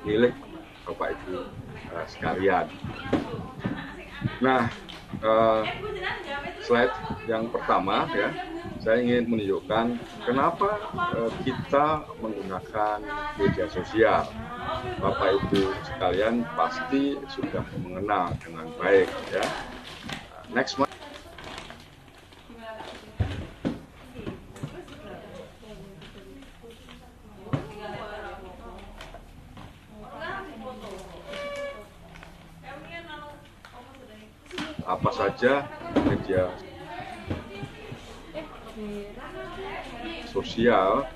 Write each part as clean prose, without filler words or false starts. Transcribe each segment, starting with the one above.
milik Bapak Ibu sekalian. Nah, slide yang pertama ya, saya ingin menunjukkan kenapa kita menggunakan media sosial. Bapak Ibu sekalian pasti sudah mengenal dengan baik ya. Next. Apa saja media sosial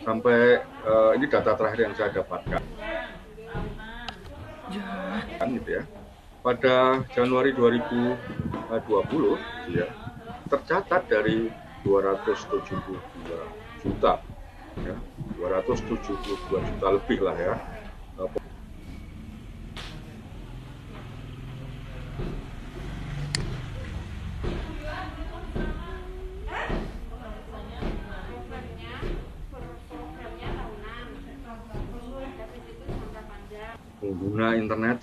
sampai ini data terakhir yang saya dapatkan gitu ya, pada Januari 2020 ya, tercatat dari 272 juta ya, 272 juta lebih lah ya pengguna internet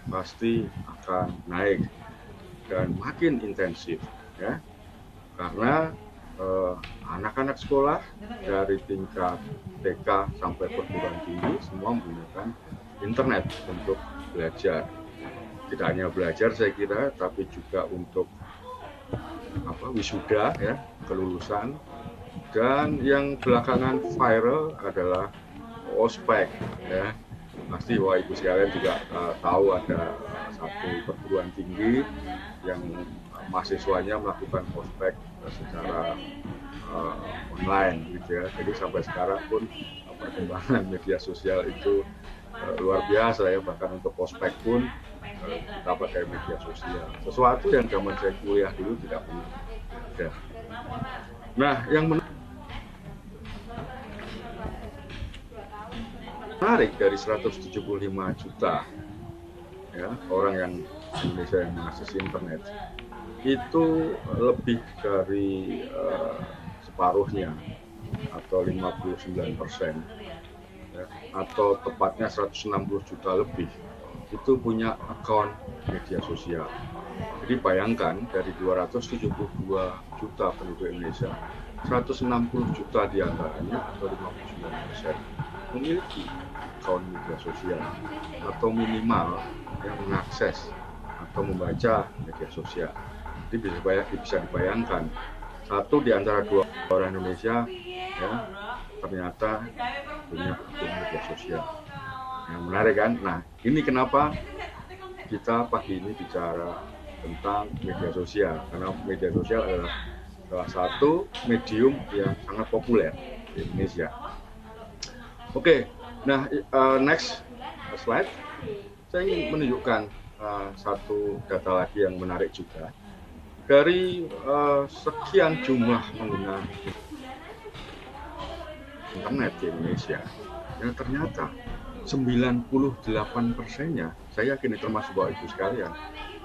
pasti akan naik dan makin intensif ya, karena anak-anak sekolah dari tingkat TK sampai perguruan tinggi semua menggunakan internet untuk belajar. Tidak hanya belajar saya kira, tapi juga untuk wisuda ya, kelulusan. Dan yang belakangan viral adalah ospek ya. Pasti Bapak Ibu sekalian juga tahu ada satu perguruan tinggi yang mahasiswanya melakukan ospek secara online gitu ya. Jadi sampai sekarang pun perkembangan media sosial itu luar biasa ya, bahkan untuk ospek pun kita pakai media sosial. Sesuatu yang zaman saya kuliah dulu tidak pernah ada. Nah, yang menarik dari 175 juta ya, orang yang Indonesia yang mengakses internet itu lebih dari separuhnya atau 59% ya, atau tepatnya 160 juta lebih itu punya akun media sosial. Jadi bayangkan dari 272 juta penduduk Indonesia, 160 juta diantaranya atau 59% memiliki akun media sosial atau minimal yang mengakses atau membaca media sosial. Jadi bisa dibayangkan, satu di antara dua orang Indonesia ya ternyata punya akun media sosial. Yang menarik kan? Nah, ini kenapa kita pagi ini bicara tentang media sosial, karena media sosial adalah salah satu medium yang sangat populer di Indonesia. Oke, nah next slide, saya ingin menunjukkan satu data lagi yang menarik juga. Dari sekian jumlah pengguna internet di Indonesia, yang ternyata 98%-nya, saya yakin termasuk Bapak Ibu sekalian,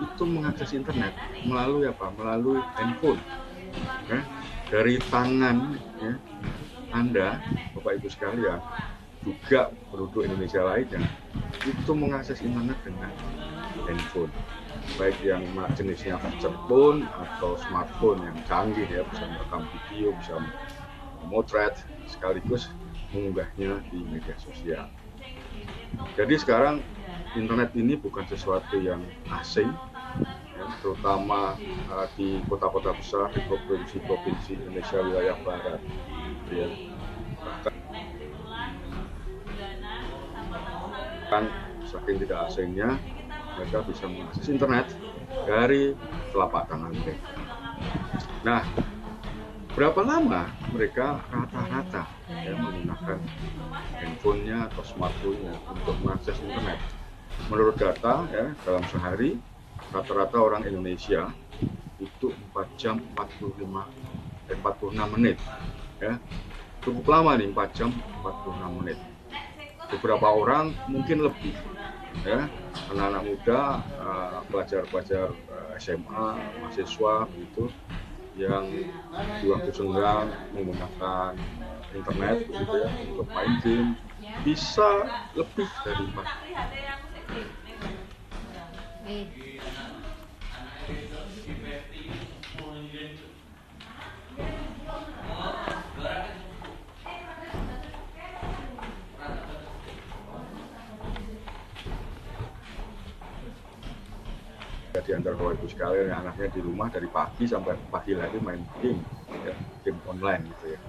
itu mengakses internet melalui apa? Melalui handphone. Ya, dari tangan ya, Anda, Bapak Ibu sekalian, juga penduduk Indonesia lainnya itu mengakses internet dengan handphone, baik yang jenisnya feature phone atau smartphone yang canggih ya, bisa merekam video, bisa memotret sekaligus mengunggahnya di media sosial. Jadi sekarang internet ini bukan sesuatu yang asing ya, terutama di kota-kota besar, di provinsi-provinsi Indonesia wilayah barat ya. Kan saking tidak asingnya mereka bisa mengakses internet dari telapak tangan mereka. Nah, berapa lama mereka rata-rata ya, menggunakan handphonenya atau smartphone-nya untuk mengakses internet? Menurut data ya, dalam sehari rata-rata orang Indonesia itu 4 jam 46 menit ya. Cukup lama nih, 4 jam 46 menit. beberapa orang mungkin lebih, ya, anak-anak muda, pelajar-pelajar SMA, mahasiswa begitu, yang di waktu senggang menggunakan internet begitu ya untuk main game bisa lebih dari 4. Di antara Bapak Ibu sekalian, anaknya di rumah dari pagi sampai pagi lagi main game, ya, game online gitu ya.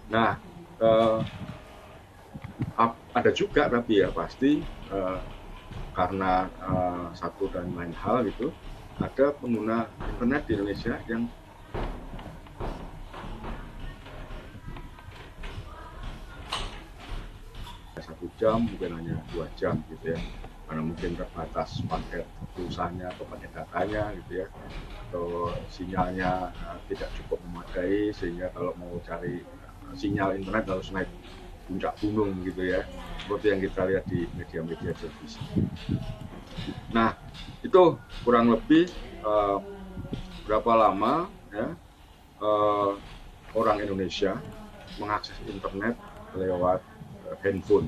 Nah, ada juga tapi ya pasti karena satu dan lain hal gitu, ada pengguna internet di Indonesia yang satu jam mungkin hanya 2 jam gitu ya, karena mungkin terbatas paket pulsanya atau paket datanya gitu ya, atau sinyalnya tidak cukup memadai sehingga kalau mau cari sinyal internet harus naik puncak gunung gitu ya, seperti yang kita lihat di media-media televisi. Nah, itu kurang lebih berapa lama ya orang Indonesia mengakses internet lewat handphone.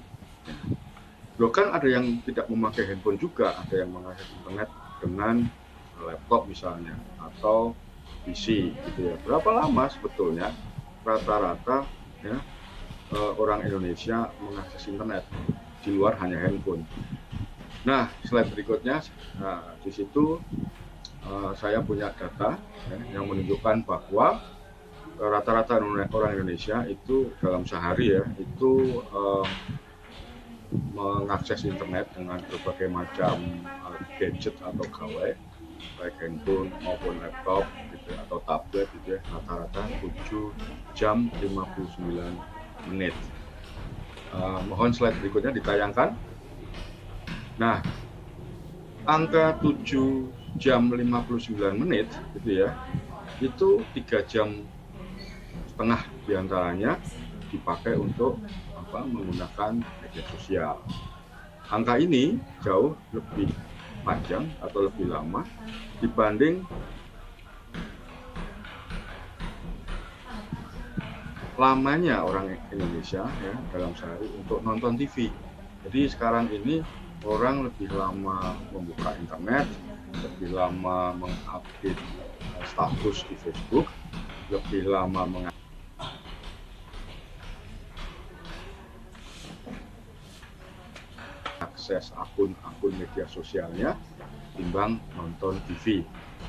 Loh kan ada yang tidak memakai handphone juga, ada yang mengakses internet dengan laptop misalnya atau PC gitu ya. Berapa lama sebetulnya rata-rata ya orang Indonesia mengakses internet di luar hanya handphone? Nah, slide berikutnya, di situ saya punya data ya, yang menunjukkan bahwa rata-rata orang Indonesia itu dalam sehari ya itu mengakses internet dengan berbagai macam gadget atau gawai, baik handphone maupun laptop gitu, atau tablet gitu ya, rata-rata 7 jam 59 menit. Mohon slide berikutnya ditayangkan. Nah, angka 7 jam 59 menit gitu ya, itu 3 jam setengah diantaranya dipakai untuk menggunakan media sosial. Angka ini jauh lebih panjang atau lebih lama dibanding lamanya orang Indonesia ya dalam sehari untuk nonton TV. Jadi sekarang ini orang lebih lama membuka internet, lebih lama mengupdate status di Facebook, lebih lama akses akun-akun media sosialnya timbang nonton TV,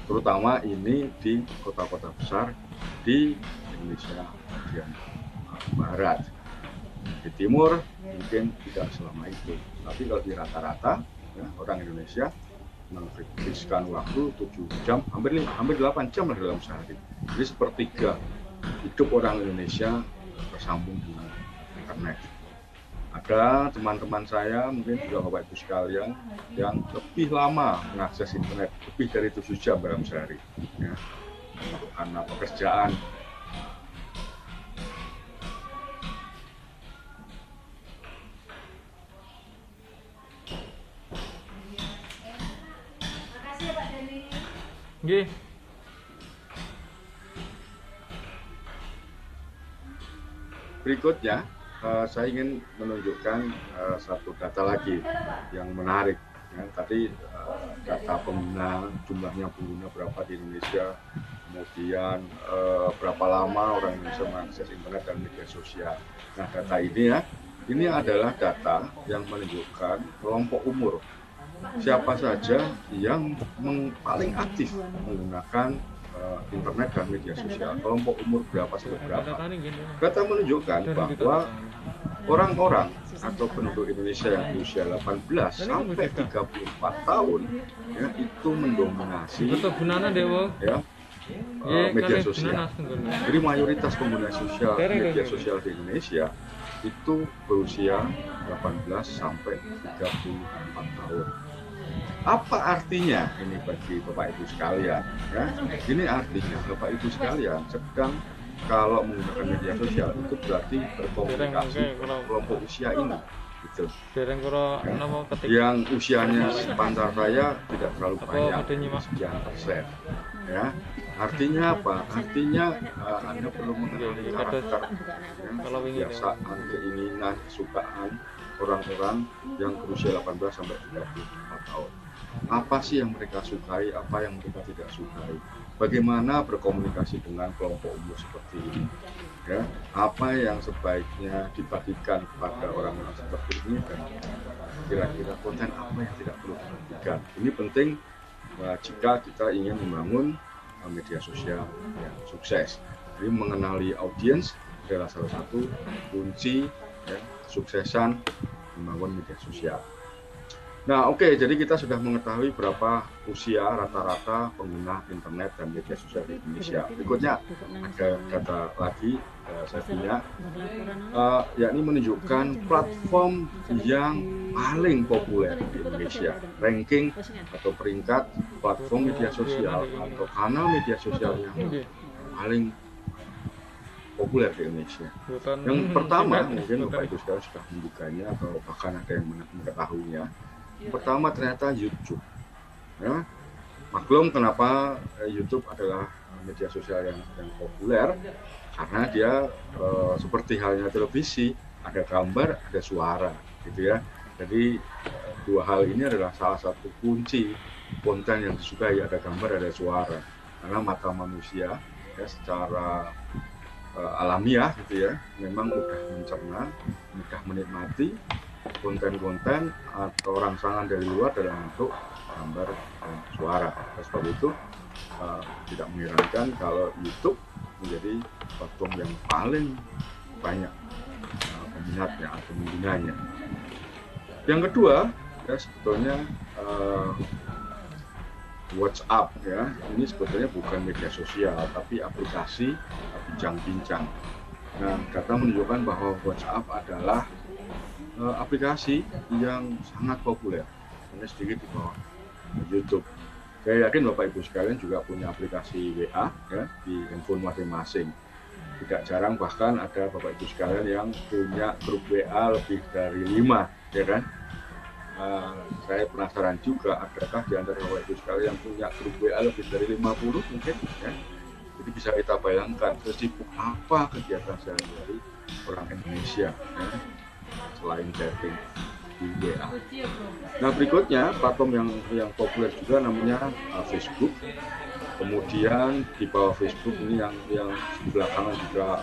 terutama ini di kota-kota besar di Indonesia bagian barat. Di timur mungkin tidak selama itu, tapi kalau di rata-rata ya, orang Indonesia menghabiskan waktu 7 jam, hampir 8 jam lah dalam sehari. Jadi sepertiga hidup orang Indonesia tersambung dengan internet. Ada teman-teman saya, mungkin juga Bapak Ibu sekalian, yang lebih lama mengakses internet, lebih dari 7 jam dalam sehari ya, karena pekerjaan. Makasih ya Pak Dani. Nggih. Berikutnya saya ingin menunjukkan satu data lagi yang menarik ya. Tadi data pengguna, jumlahnya pengguna berapa di Indonesia, kemudian berapa lama orang Indonesia mengakses internet dan media sosial. Nah, data ini ya, ini adalah data yang menunjukkan kelompok umur, siapa saja yang paling aktif menggunakan internet dan media sosial, kelompok umur berapa sampai berapa. Data menunjukkan bahwa orang-orang atau penduduk Indonesia yang berusia 18 sampai 34 tahun ya, itu mendominasi ya, media sosial. Jadi mayoritas pengguna media sosial di Indonesia itu berusia 18 sampai 34 tahun. Apa artinya ini bagi Bapak Ibu sekalian? Ya, ini artinya Bapak Ibu sekalian sedang kalau menggunakan media sosial itu berarti berkomunikasi kelompok usia ini. gitu. Dereng kura napa ketik Yang usianya sepantar saya tidak terlalu apa banyak, meden nyimak sekian persen. Ya, artinya apa? Artinya Anda perlu mengenali karakter, ya, kalau wingi kebiasaan, keinginan, kesukaan orang-orang yang berusia 18 sampai 34 tahun. Apa sih yang mereka sukai, apa yang mereka tidak sukai? Bagaimana berkomunikasi dengan kelompok umur seperti ini? Ya, apa yang sebaiknya dibagikan kepada orang-orang seperti ini, dan kira-kira konten apa yang tidak perlu dibagikan. Ini penting jika kita ingin membangun media sosial yang sukses. Jadi mengenali audiens adalah salah satu kunci ya, kesuksesan membangun media sosial. Nah, oke, jadi kita sudah mengetahui berapa usia rata-rata pengguna internet dan media sosial di Indonesia. Berikutnya ada data lagi saya punya, yakni menunjukkan platform yang paling populer di Indonesia, ranking atau peringkat platform media sosial atau kanal media sosial yang paling populer di Indonesia. Yang pertama, mungkin Bapak Ibu sekalian sudah membukanya atau bahkan ada yang mengetahuinya. Pertama ternyata YouTube. Ya, maklum kenapa YouTube adalah media sosial yang populer, karena dia seperti halnya televisi, ada gambar, ada suara, gitu ya. Jadi dua hal ini adalah salah satu kunci konten yang disukai, ada gambar, ada suara. Karena mata manusia ya secara alamiah gitu ya, memang mudah mencerna, mudah menikmati konten-konten atau rangsangan dari luar dalam bentuk gambar dan suara. Oleh sebab itu tidak mengherankan kalau YouTube menjadi platform yang paling banyak peminatnya atau penggunanya. Yang kedua ya sebetulnya WhatsApp ya, ini sebetulnya bukan media sosial tapi aplikasi bincang-bincang. Nah, data menunjukkan bahwa WhatsApp adalah aplikasi yang sangat populer, hanya sedikit di bawah YouTube. Saya yakin Bapak Ibu sekalian juga punya aplikasi WA ya di handphone masing-masing. Tidak jarang bahkan ada Bapak Ibu sekalian yang punya grup WA lebih dari 5, ya kan? Saya penasaran juga, adakah di antara Bapak Ibu sekalian yang punya grup WA lebih dari 50 mungkin ya? Jadi bisa kita bayangkan sesibuk apa kegiatan sehari-hari orang Indonesia ya, selain chatting di WA. Nah, berikutnya platform yang populer juga namanya Facebook. Kemudian di bawah Facebook ini yang sebelah kanan juga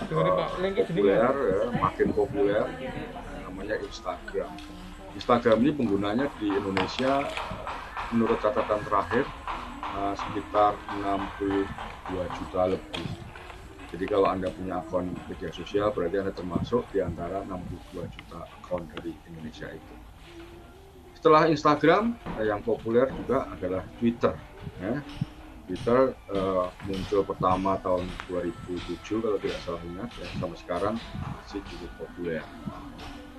populer ya, makin populer, namanya Instagram. Instagram ini penggunanya di Indonesia menurut catatan terakhir sekitar 62 juta lebih. Jadi kalau Anda punya akun media sosial berarti Anda termasuk di antara 62 juta akun dari Indonesia itu. Setelah Instagram yang populer juga adalah Twitter. Ya. Twitter muncul pertama tahun 2007 kalau tidak salah ingat, ya, sampai sekarang masih cukup populer.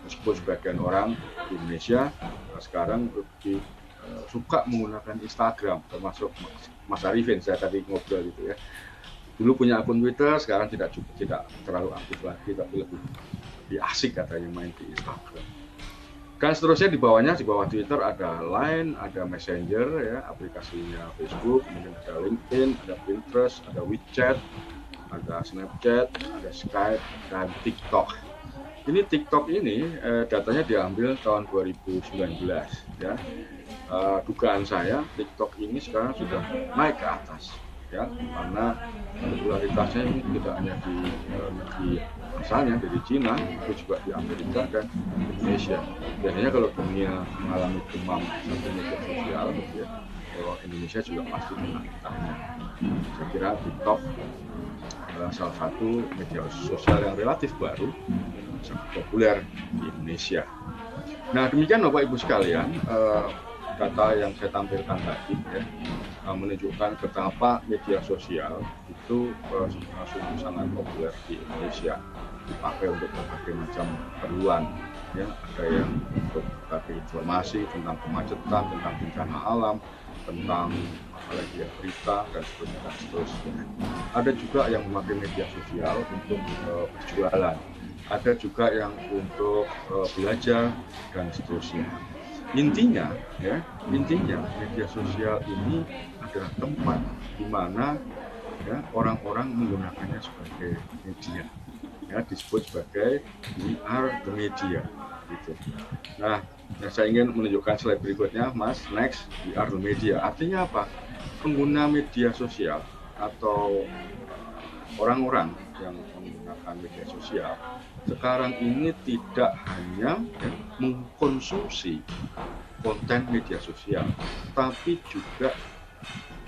Meskipun sebagian orang di Indonesia sekarang lebih suka menggunakan Instagram, termasuk Mas Arifin, saya tadi ngobrol gitu ya. Dulu punya akun Twitter, sekarang tidak terlalu aktif lagi, tapi lebih asik katanya main di Instagram. Dan seterusnya di bawahnya, di bawah Twitter ada Line, ada Messenger ya, aplikasinya Facebook, kemudian ada LinkedIn, ada Pinterest, ada WeChat, ada Snapchat, ada Skype, dan TikTok. Ini TikTok ini datanya diambil tahun 2019 ya. Dugaan saya TikTok ini sekarang sudah naik ke atas ya, karena popularitasnya ini tidak hanya di negeri asalnya dari Cina, itu juga di Amerika dan Indonesia. Biasanya kalau dunia mengalami demam satu media sosial, ya, kalau Indonesia juga pasti kena getahnya. Saya kira TikTok adalah salah satu media sosial yang relatif baru, sangat populer di Indonesia. Nah, demikian Bapak Ibu sekalian, data yang saya tampilkan tadi ya, menunjukkan betapa media sosial itu sungguh sangat populer di Indonesia, dipakai untuk berbagai macam keperluan ya, ada yang untuk berbagai informasi tentang kemacetan, tentang bencana alam, tentang apalagi ya, berita dan seterusnya. Ada juga yang memakai media sosial untuk berjualan. ada juga yang untuk belajar dan seterusnya. Intinya media sosial ini adalah tempat di mana ya orang-orang menggunakannya sebagai media, ya disebut sebagai we are the media gitu. Nah, saya ingin menunjukkan slide berikutnya, Mas. Next, we are the media. Artinya apa? Pengguna media sosial atau orang-orang yang menggunakan media sosial sekarang ini tidak hanya mengkonsumsi konten media sosial, tapi juga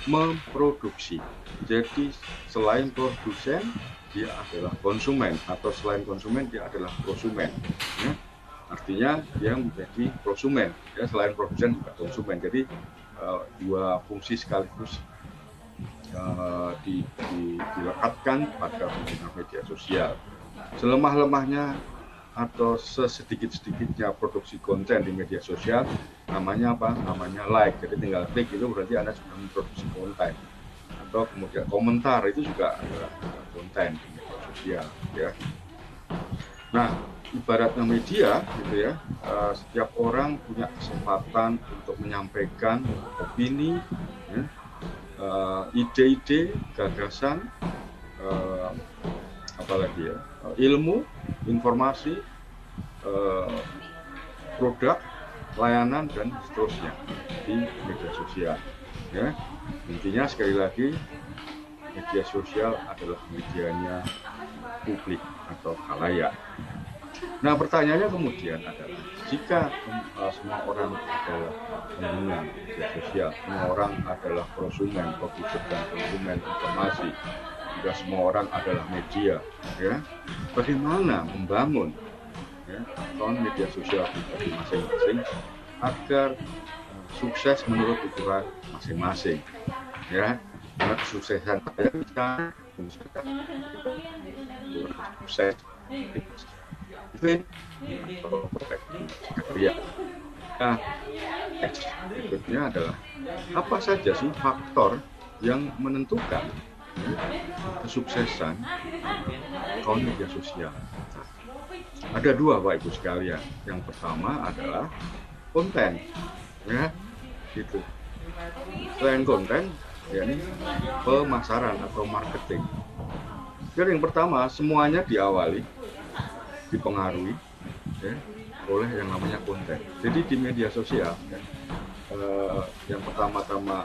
memproduksi. Jadi selain produsen, dia adalah konsumen, atau selain konsumen dia adalah prosumen. Ya. Artinya dia menjadi prosumen, ya, selain produsen juga konsumen. Jadi dua fungsi sekaligus dilekatkan pada pengguna media sosial. Selemah-lemahnya atau sesedikit-sedikitnya produksi konten di media sosial, namanya apa? Namanya like. Jadi tinggal klik itu berarti Anda sudah memproduksi konten. Atau kemudian komentar itu juga adalah konten di media sosial, ya. Nah, ibaratnya media gitu ya, setiap orang punya kesempatan untuk menyampaikan opini, ya, ide-ide, gagasan, apalagi ya, ilmu, informasi, produk, layanan dan seterusnya di media sosial. Ya, intinya sekali lagi media sosial adalah medianya publik atau khalayak. Nah, pertanyaannya kemudian adalah jika semua orang adalah pengguna media sosial, semua orang adalah prosumen, produsen dan konsumen informasi, jika semua orang adalah media, ya, bagaimana membangun ya, akun media sosial pribadi masing-masing agar sukses menurut ukuran masing-masing, ya. Karena kesuksesan saya bisa sukses ya. Nah, berikutnya adalah apa saja sih faktor yang menentukan kesuksesan akun media sosial? Ada dua, Bapak Ibu sekalian. Yang pertama adalah konten, ya, gitu. Selain konten, yakni pemasaran atau marketing. Jadi yang pertama, semuanya dipengaruhi ya, oleh yang namanya konten. Jadi di media sosial, ya, yang pertama-tama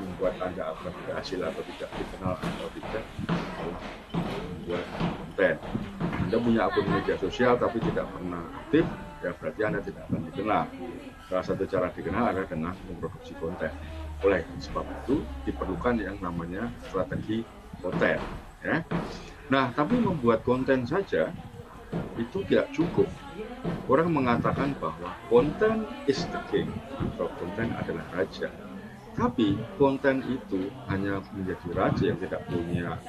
membuat Anda akan berhasil atau tidak dikenal atau tidak adalah membuat konten. Anda punya akun media sosial tapi tidak pernah aktif, ya berarti Anda tidak akan dikenal. Salah satu cara dikenal adalah dengan memproduksi konten. Oleh sebab itu diperlukan yang namanya strategi konten, ya. Nah, tapi membuat konten saja itu tidak cukup. Orang mengatakan bahwa konten is the king, atau konten adalah raja. Tapi konten itu hanya menjadi raja yang tidak punya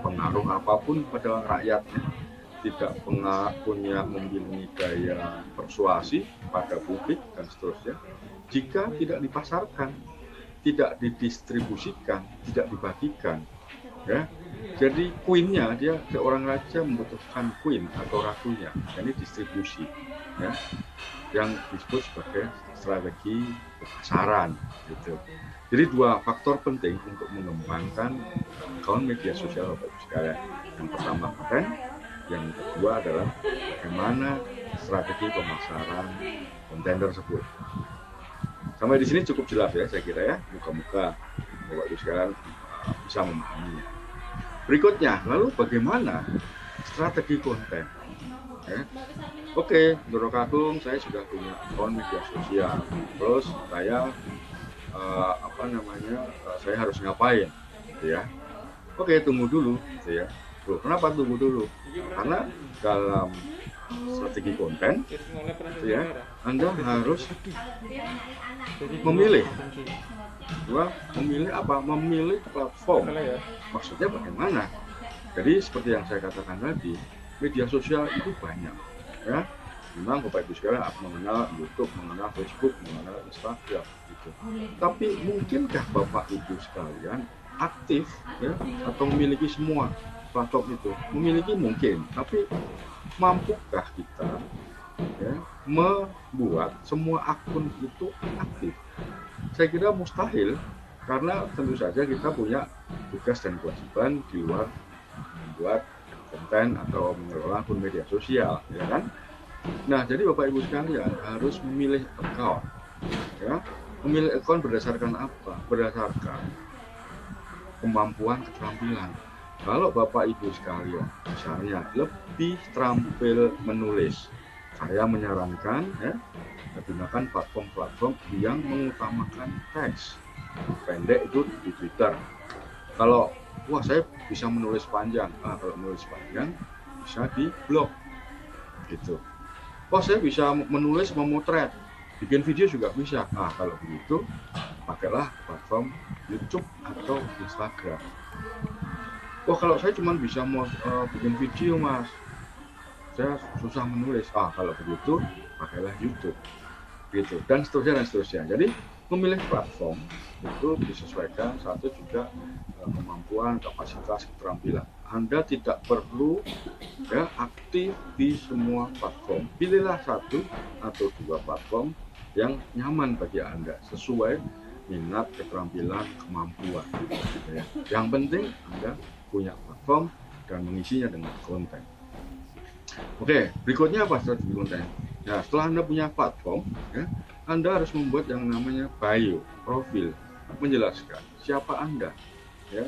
pengaruh apapun pada rakyatnya, tidak punya memiliki daya persuasi pada publik dan seterusnya, jika tidak dipasarkan, tidak didistribusikan, tidak dibagikan, ya. Jadi queen-nya, dia seorang raja membutuhkan queen atau ratunya, ini distribusi, ya, yang disebut sebagai strategi pemasaran, gitu. Jadi dua faktor penting untuk mengembangkan akun media sosial Bapak Ibu sekalian. Yang pertama konten, yang kedua adalah bagaimana strategi pemasaran konten tersebut. Sampai di sini cukup jelas ya, saya kira ya. Muka-muka Bapak Ibu sekalian bisa memahaminya. Berikutnya, lalu bagaimana strategi konten? Ya. Oke, menurut Agung saya sudah punya akun media sosial. Terus saya saya harus ngapain, gitu ya? Oke, tunggu dulu, gitu ya. Loh, kenapa tunggu dulu? Karena dalam strategi konten, gitu ya, Anda harus memilih apa? Memilih platform. Maksudnya bagaimana? Jadi seperti yang saya katakan tadi, media sosial itu banyak, ya. Memang Bapak Ibu sekalian mengenal YouTube, mengenal Facebook, mengenal Instagram, gitu. Tapi mungkinkah Bapak Ibu sekalian aktif ya atau memiliki semua platform itu? Memiliki mungkin, tapi mampukah kita ya membuat semua akun itu aktif? Saya kira mustahil, karena tentu saja kita punya tugas dan kewajiban di luar membuat konten atau mengelola akun media sosial, ya kan? Nah, jadi Bapak Ibu sekalian harus memilih account, ya. Memilih account berdasarkan apa? Berdasarkan kemampuan, keterampilan. Kalau Bapak Ibu sekalian misalnya lebih terampil menulis, saya menyarankan ya gunakan platform-platform yang mengutamakan teks. Pendek itu di Twitter. Kalau wah saya bisa menulis panjang, kalau menulis panjang bisa di blog gitu. Oh saya bisa menulis, memotret, bikin video juga bisa. Kalau begitu pakailah platform YouTube atau Instagram. Oh kalau saya cuma bisa mau bikin video mas, saya susah menulis. Kalau begitu pakailah YouTube gitu, dan seterusnya. Jadi memilih platform itu disesuaikan satu juga kemampuan, kapasitas, keterampilan. Anda tidak perlu ya aktif di semua platform. Pilihlah satu atau dua platform yang nyaman bagi Anda sesuai minat, keterampilan, kemampuan. Ya. Yang penting Anda punya platform dan mengisinya dengan konten. Oke, berikutnya apa strategi konten? Nah, setelah Anda punya platform, ya, Anda harus membuat yang namanya bio, profil, menjelaskan siapa Anda. Ya.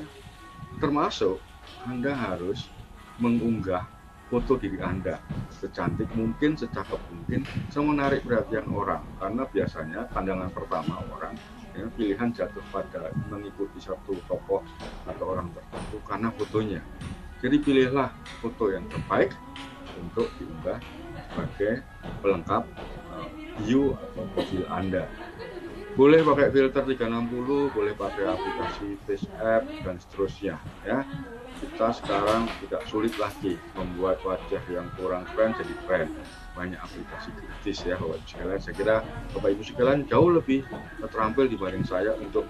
Termasuk Anda harus mengunggah foto diri Anda secantik mungkin, secakep mungkin, semenarik perhatian orang. Karena biasanya pandangan pertama orang, ya, pilihan jatuh pada mengikuti satu tokoh atau orang tertentu karena fotonya. Jadi pilihlah foto yang terbaik untuk diunggah sebagai pelengkap bio atau profil Anda. Boleh pakai filter 360, boleh pakai aplikasi face app dan seterusnya ya. Kita sekarang tidak sulit lagi membuat wajah yang kurang keren jadi keren. Banyak aplikasi gratis ya Bapak Ibu sekalian. Saya kira Bapak Ibu sekalian jauh lebih terampil dibanding saya untuk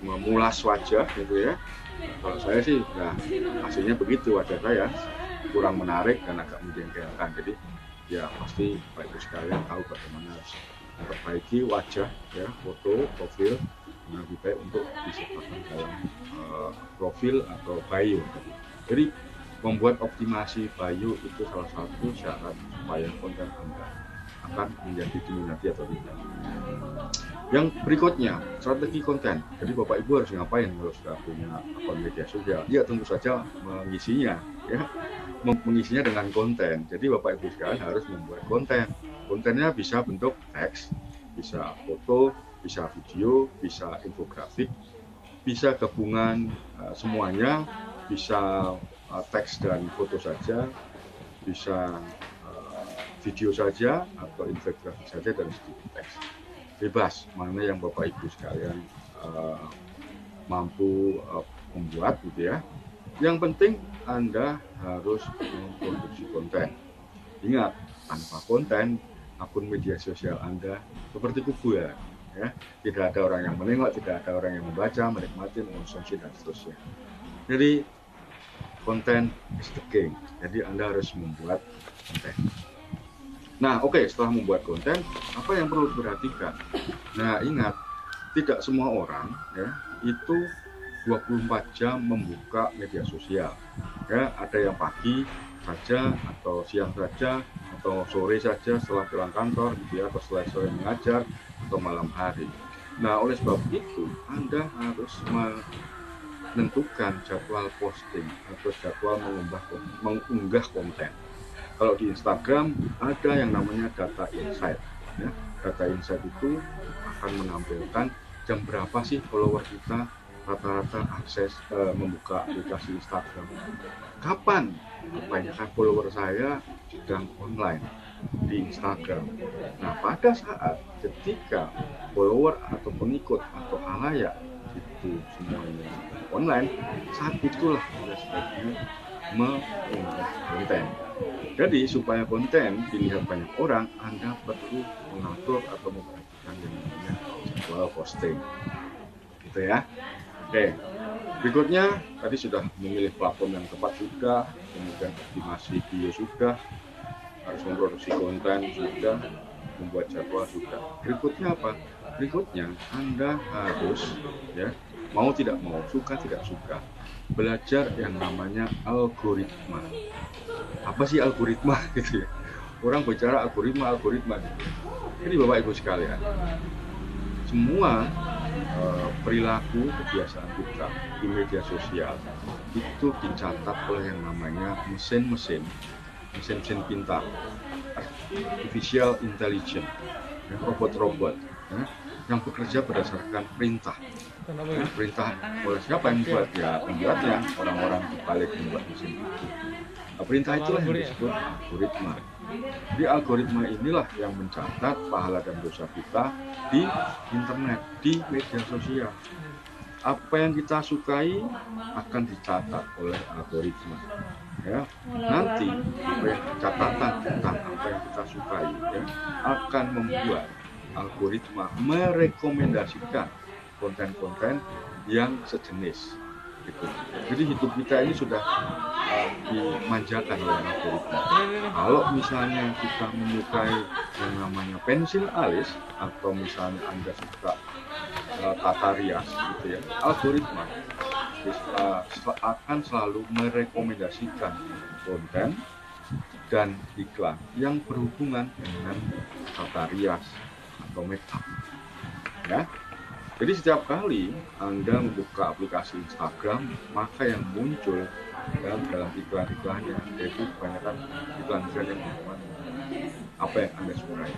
memulas wajah gitu ya. Kalau saya sih nah hasilnya begitu, wajah saya kurang menarik dan agak menjengkelkan. Jadi ya pasti Bapak Ibu sekalian tahu bagaimana harus memperbaiki wajah ya, foto profil lebih baik untuk disertakan dalam profil atau bio. Jadi membuat optimasi bio itu salah satu syarat supaya konten Anda akan menjadi diminati atau tidak. Yang berikutnya, strategi konten. Jadi Bapak Ibu harus ngapain kalau sudah punya akun media sosial? Ya tentu saja mengisinya ya, mengisinya dengan konten. Jadi Bapak Ibu sekalian harus membuat konten. Kontennya bisa bentuk teks, bisa foto, bisa video, bisa infografik, bisa gabungan semuanya, bisa teks dan foto saja, bisa video saja atau infografik saja dan sedikit teks. Bebas mana yang Bapak Ibu sekalian mampu membuat gitu ya. Yang penting Anda harus memproduksi konten. Ingat, tanpa konten akun media sosial Anda seperti kuburan ya. Tidak ada orang yang menengok, tidak ada orang yang membaca, menikmati, mengkonsumsi dan seterusnya. Jadi konten is the king. Jadi Anda harus membuat konten. Nah, oke, setelah membuat konten, apa yang perlu diperhatikan? Nah, ingat, tidak semua orang ya itu 24 jam membuka media sosial. Ya, ada yang pagi saja atau siang saja atau sore saja setelah pulang kantor gitu ya, atau setelah sore mengajar atau malam hari. Nah, oleh sebab itu Anda harus menentukan jadwal posting atau jadwal mengunggah konten. Kalau di Instagram ada yang namanya data insight ya. Data insight itu akan menampilkan jam berapa sih follower kita rata-rata akses membuka aplikasi Instagram. Kapan kebanyakan follower saya sedang online di Instagram. Nah, pada saat ketika follower atau pengikut atau halayak itu semuanya online, saat itulah Anda sebaiknya mengunggah konten. Jadi supaya konten dilihat banyak orang, Anda perlu mengatur atau memperhatikan yang namanya jadwal posting. Gitu ya. Oke, berikutnya tadi sudah memilih platform yang tepat sudah, kemudian optimasi video sudah, harus memproduksi konten sudah, membuat jadwal sudah. Berikutnya apa? Berikutnya Anda harus ya mau tidak mau, suka tidak suka, belajar yang namanya algoritma. Apa sih algoritma gitu ya? Orang bicara algoritma gitu. Jadi Bapak Ibu sekalian, semua perilaku kebiasaan kita di media sosial itu dicatat oleh yang namanya mesin-mesin pintar, artificial intelligence, robot-robot yang bekerja berdasarkan perintah. Perintah oleh siapa yang membuat? Ya pembuatnya, orang-orang di balik membuat mesin itu. Perintah itulah yang disebut algoritma. Jadi algoritma inilah yang mencatat pahala dan dosa kita di internet, di media sosial. Apa yang kita sukai akan dicatat oleh algoritma. Ya, nanti catatan tentang apa yang kita sukai ya, akan membuat algoritma merekomendasikan konten-konten yang sejenis. Gitu. Jadi hidup kita ini sudah dimanjakan oleh algoritma. Kalau misalnya kita menyukai yang namanya pensil alis atau misalnya Anda suka tata rias gitu ya, algoritma akan selalu merekomendasikan konten dan iklan yang berhubungan dengan tata rias atau make up. Ya. Jadi setiap kali Anda membuka aplikasi Instagram, maka yang muncul dalam iklan-iklannya yaitu kebanyakan iklan-iklan yang berhubungan apa yang Anda sukai.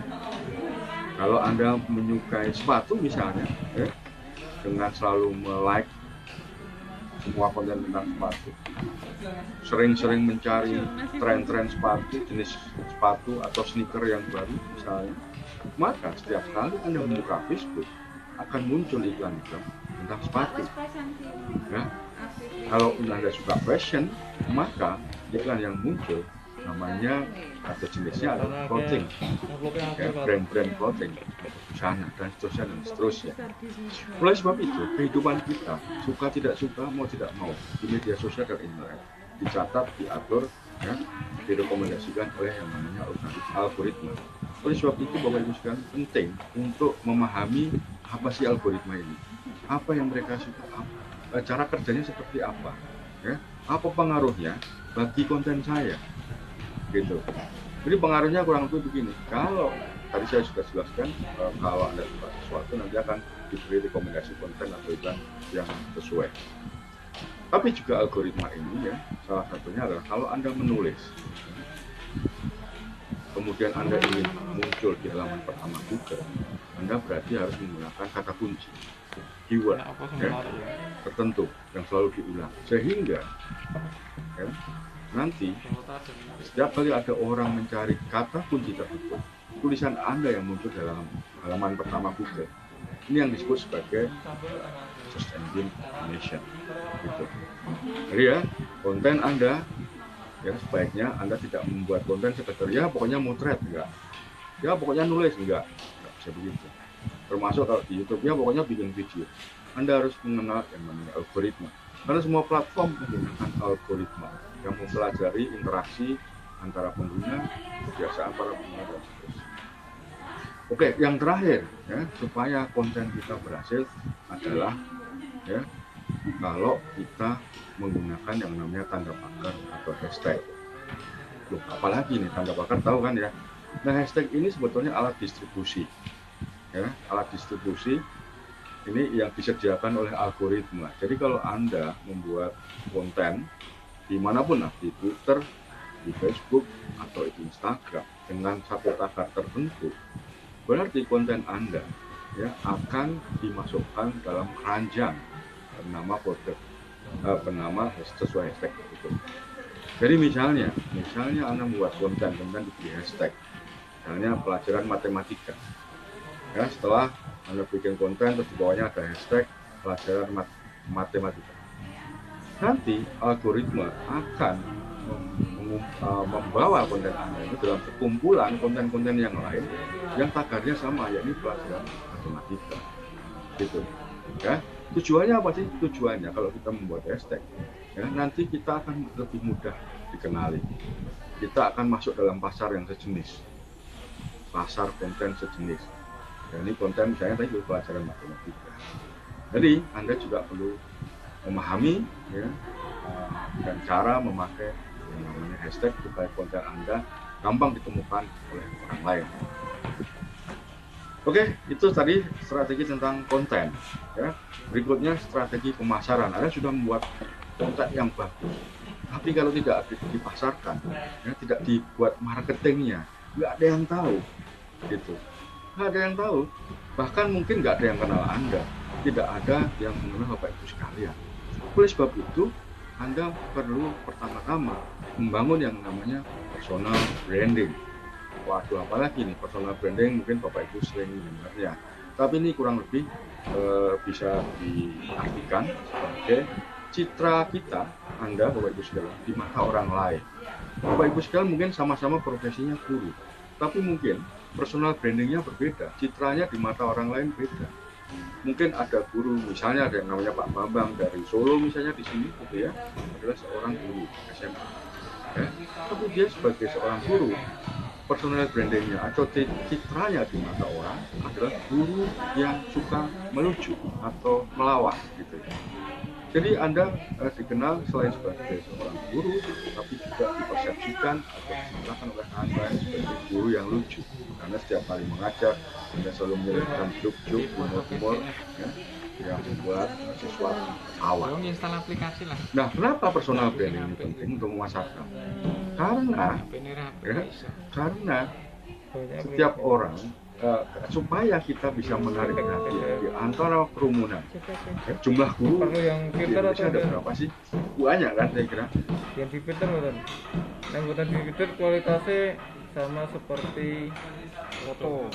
Kalau Anda menyukai sepatu misalnya, ya, dengan selalu like semua konten tentang sepatu, sering-sering mencari tren-tren sepatu, jenis sepatu atau sneaker yang baru misalnya, maka setiap kali Anda membuka Facebook akan muncul iklan-iklan tentang sepatu. Ya. Kalau Anda suka fashion, maka iklan yang muncul namanya atau jenisnya adalah clothing, ya, brand-brand clothing, busana dan seterusnya. Oleh sebab itu, kehidupan kita suka tidak suka, mau tidak mau di media sosial dan internet dicatat, diatur, ya, direkomendasikan oleh yang namanya algoritma. Oleh sebab itu, Bapak Ibu sekalian, penting untuk memahami apa sih algoritma ini, apa yang mereka suka, cara kerjanya seperti apa, ya, apa pengaruhnya bagi konten saya, gitu. Jadi pengaruhnya kurang lebih begini. Kalau tadi saya sudah jelaskan, kalau Anda suka sesuatu nanti akan diberi rekomendasi konten atau iklan yang sesuai. Tapi juga algoritma ini ya, salah satunya adalah kalau Anda menulis, kemudian Anda ingin muncul di halaman pertama Google, Anda berarti harus menggunakan kata kunci, keyword ya, tertentu yang selalu diulang, sehingga ya, nanti setiap kali ada orang mencari kata kunci tertentu, tulisan Anda yang muncul dalam halaman pertama Google, ini yang disebut sebagai search engine optimization, gitu. Jadi ya, konten Anda ya sebaiknya Anda tidak membuat konten sekedar ya pokoknya motret, enggak, ya pokoknya nulis, enggak bisa begitu. Termasuk kalau di YouTube ya pokoknya bikin video. Anda harus mengenal yang namanya algoritma, karena semua platform menggunakan algoritma yang mempelajari interaksi antara pengguna, kebiasaan para pengguna dan seterusnya. Oke, yang terakhir ya, supaya konten kita berhasil adalah ya, kalau kita menggunakan yang namanya tanda pakar atau hashtag. Loh, apalagi nih tanda pakar, tahu kan ya? Nah, hashtag ini sebetulnya alat distribusi. Ya, alat distribusi ini yang disediakan oleh algoritma. Jadi kalau Anda membuat konten dimanapun, di Twitter, di Facebook, atau di Instagram dengan satu tagar tertentu, berarti konten Anda ya akan dimasukkan dalam keranjang bernama kode, bernama sesuai hashtag itu. Jadi misalnya Anda membuat konten dengan diberi hashtag, misalnya pelajaran matematika. Ya, setelah Anda bikin konten terus di bawahnya ada hashtag pelajaran matematika. Nanti algoritma akan membawa konten Anda itu dalam sekumpulan konten-konten yang lain yang tagarnya sama, yakni pelajaran matematika. Gitu. Ya, tujuannya apa sih? Tujuannya kalau kita membuat hashtag, ya, nanti kita akan lebih mudah dikenali. Kita akan masuk dalam pasar yang sejenis, pasar konten sejenis. Ya, ini konten misalnya tadi pelajaran matematika. Jadi Anda juga perlu memahami, ya, dan cara memakai yang namanya hashtag supaya konten Anda gampang ditemukan oleh orang lain. Oke, itu tadi strategi tentang konten. Ya, berikutnya strategi pemasaran. Anda sudah membuat konten yang bagus, tapi kalau tidak dipasarkan, ya, tidak dibuat marketingnya, nggak ada yang tahu, gitu. Nggak ada yang tahu, bahkan mungkin nggak ada yang kenal Anda, tidak ada yang mengenal Bapak Ibu sekalian. Oleh sebab itu, Anda perlu pertama-tama membangun yang namanya personal branding. Waduh, apalagi nih personal branding, mungkin Bapak Ibu sering mendengarnya, tapi ini kurang lebih bisa diartikan sebagai citra kita, Anda Bapak Ibu sekalian, di mata orang lain. Bapak Ibu sekalian mungkin sama-sama profesinya guru, tapi mungkin personal brandingnya berbeda, citranya di mata orang lain beda. Mungkin ada guru, misalnya ada yang namanya Pak Bambang dari Solo misalnya di sini, gitu ya, adalah seorang guru SMA. Ya, tapi dia sebagai seorang guru, personal brandingnya atau citranya di mata orang adalah guru yang suka melucu atau melawak, gitu ya. Jadi Anda dikenal selain sebagai seorang guru, tapi juga dipersepsikan atau digunakan oleh Anda sebagai guru yang lucu. Karena setiap kali mengajar, Anda selalu menyelipkan joke-joke, humor-humor, ya, yang membuat sesuatu awal. Install aplikasi lah. Nah, kenapa personal branding ini penting untuk memasarkan? Karena setiap orang supaya kita bisa menarik hati di antara kerumunan. Jumlah guru di Indonesia ada berapa sih? Banyak kan saya kira. Yang di filter betul. Yang buatan di filter kualitasnya sama seperti foto.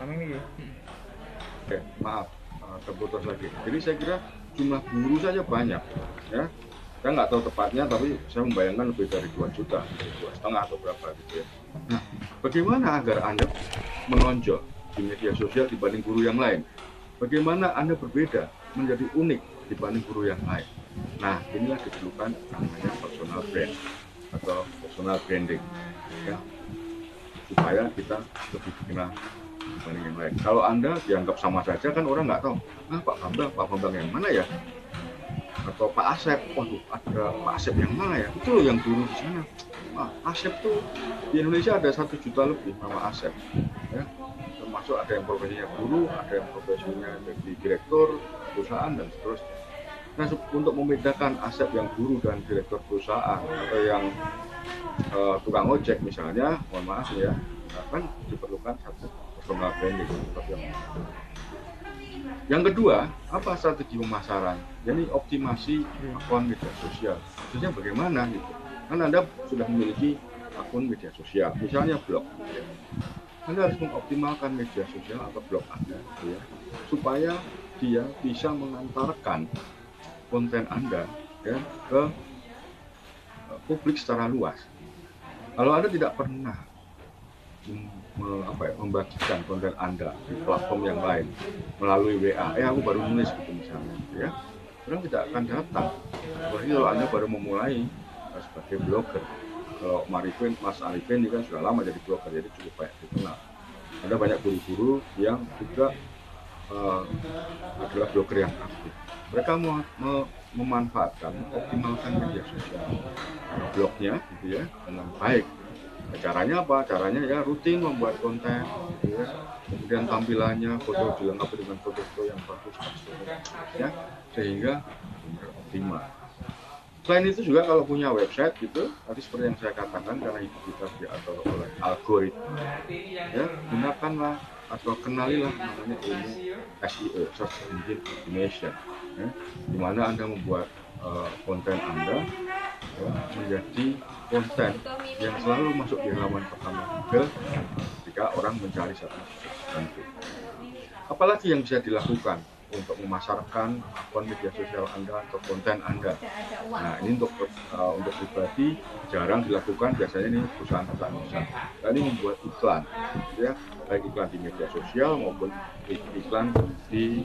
Ini ya. Oke, maaf terputus lagi. Jadi saya kira jumlah guru saja banyak, ya. Saya nggak tahu tepatnya, tapi saya membayangkan lebih dari 2 juta, 2,5 atau berapa gitu ya. Nah, bagaimana agar Anda menonjol di media sosial dibanding guru yang lain? Bagaimana Anda berbeda, menjadi unik dibanding guru yang lain? Nah, inilah diperlukan namanya personal brand atau personal branding, ya, supaya kita lebih dikenal dibanding yang lain. Kalau Anda dianggap sama saja kan orang nggak tahu, Pak Bambang yang mana ya? Atau Pak Asep, waduh ada Pak Asep yang mana ya? Itu loh yang guru di sana. Asep tuh di Indonesia ada 1 juta lebih nama Asep, ya. Termasuk ada yang profesinya guru, ada yang profesinya jadi direktur perusahaan dan seterusnya. Nah, untuk membedakan Asep yang guru dan direktur perusahaan atau yang tukang ojek misalnya, mohon maaf ya, kan diperlukan satu personal branding. Yang kedua, apa strategi pemasaran? Jadi optimasi akun media sosial. Maksudnya bagaimana gitu? Kan Anda sudah memiliki akun media sosial, misalnya blog. Ya. Anda harus mengoptimalkan media sosial atau blog Anda, ya, supaya dia bisa mengantarkan konten Anda, ya, ke publik secara luas. Kalau Anda tidak pernah membagikan konten Anda di platform yang lain melalui WA, aku baru nulis gitu misalnya, ya, orang tidak akan datang. Apalagi kalau Anda baru memulai sebagai blogger. Kalau Mas Arifin ini kan sudah lama jadi blogger, jadi cukup banyak dikenal. Ada banyak guru-guru yang juga adalah blogger yang aktif. Mereka memanfaatkan, mengoptimalkan media sosial blognya, gitu ya, dengan baik. Caranya apa? Caranya ya rutin membuat konten, gitu ya. Kemudian tampilannya foto dilengkapi dengan foto-foto yang bagus, ya, sehingga optimal. Selain itu juga kalau punya website gitu, tadi seperti yang saya katakan, karena hidup kita diatur oleh algoritma, ya, gunakanlah atau kenalilah namanya ilmu SEO, Search Engine Optimization, ya, di mana Anda membuat konten Anda, ya, menjadi konten yang selalu masuk di halaman pertama Google ketika orang mencari satu sesuatu. Apalagi yang bisa dilakukan untuk memasarkan akun media sosial Anda atau konten Anda. Nah, ini untuk pribadi jarang dilakukan, biasanya ini perusahaan-perusahaan besar. Nah, ini membuat iklan, ya, baik iklan di media sosial maupun iklan di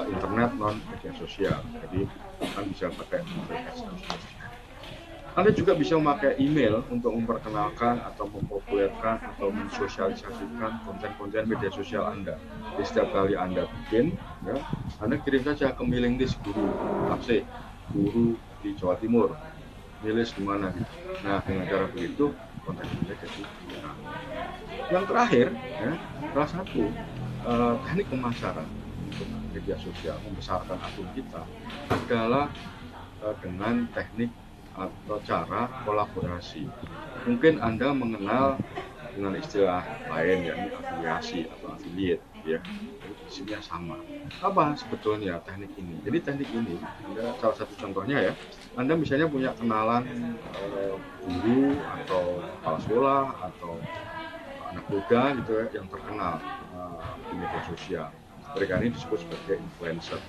internet non media sosial. Jadi kan bisa pakai Anda juga bisa memakai email untuk memperkenalkan atau mempopulerkan atau mensosialisasikan konten-konten media sosial Anda. Jadi setiap kali Anda bikin, ya, Anda kirim saja ke mailing list guru APSE, guru di Jawa Timur, list di mana gitu. Nah, dengan cara begitu konten-kontennya jadi viral. Yang terakhir, ya, salah satu teknik pemasaran untuk media sosial membesarkan akun kita adalah dengan teknik atau cara kolaborasi. Mungkin Anda mengenal dengan istilah lain, yakni afiliasi atau affiliate, ya. Isinya sama. Apa sebetulnya teknik ini? Jadi teknik ini, Anda salah satu contohnya ya, Anda misalnya punya kenalan guru atau kepala sekolah atau anak muda gitu ya, yang terkenal di media sosial. Mereka ini disebut sebagai influencer.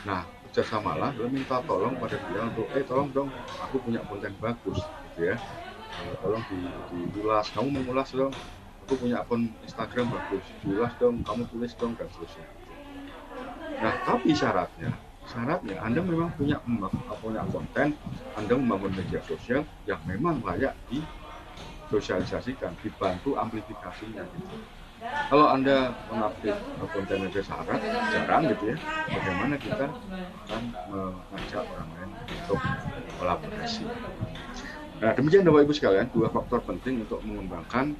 Nah, kerjasamalah, lalu minta tolong pada dia untuk tolong dong, aku punya konten bagus gitu ya, tolong diulas, kamu mengulas dong, aku punya akun Instagram bagus, diulas dong, kamu tulis dong, dan seterusnya. Nah, tapi syaratnya Anda memang punya konten, Anda membangun media sosial yang memang layak disosialisasikan, dibantu amplifikasinya gitu. Kalau Anda mengupdate konten media syarat, jarang gitu ya, bagaimana kita akan mengajak orang lain untuk kolaborasi. Nah, demikian Bapak Ibu sekalian, dua faktor penting untuk mengembangkan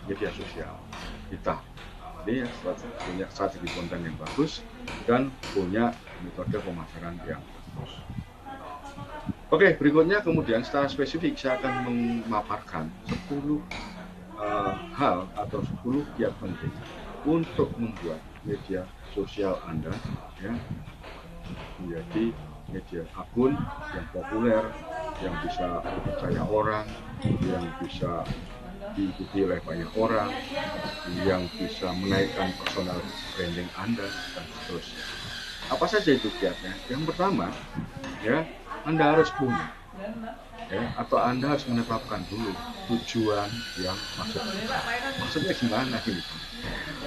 media sosial kita. Jadi punya strategi konten yang bagus dan punya metode pemasaran yang bagus. Oke, berikutnya kemudian secara spesifik saya akan memaparkan 10 hal atau 10 kiat penting untuk membuat media sosial Anda ya menjadi media akun yang populer, yang bisa dipercaya orang, yang bisa diikuti oleh banyak orang, yang bisa menaikkan personal branding Anda dan seterusnya. Apa saja itu kiatnya? Yang pertama, ya, Anda harus punya, ya, atau Anda harus menetapkan dulu tujuan yang maksudnya gimana gini?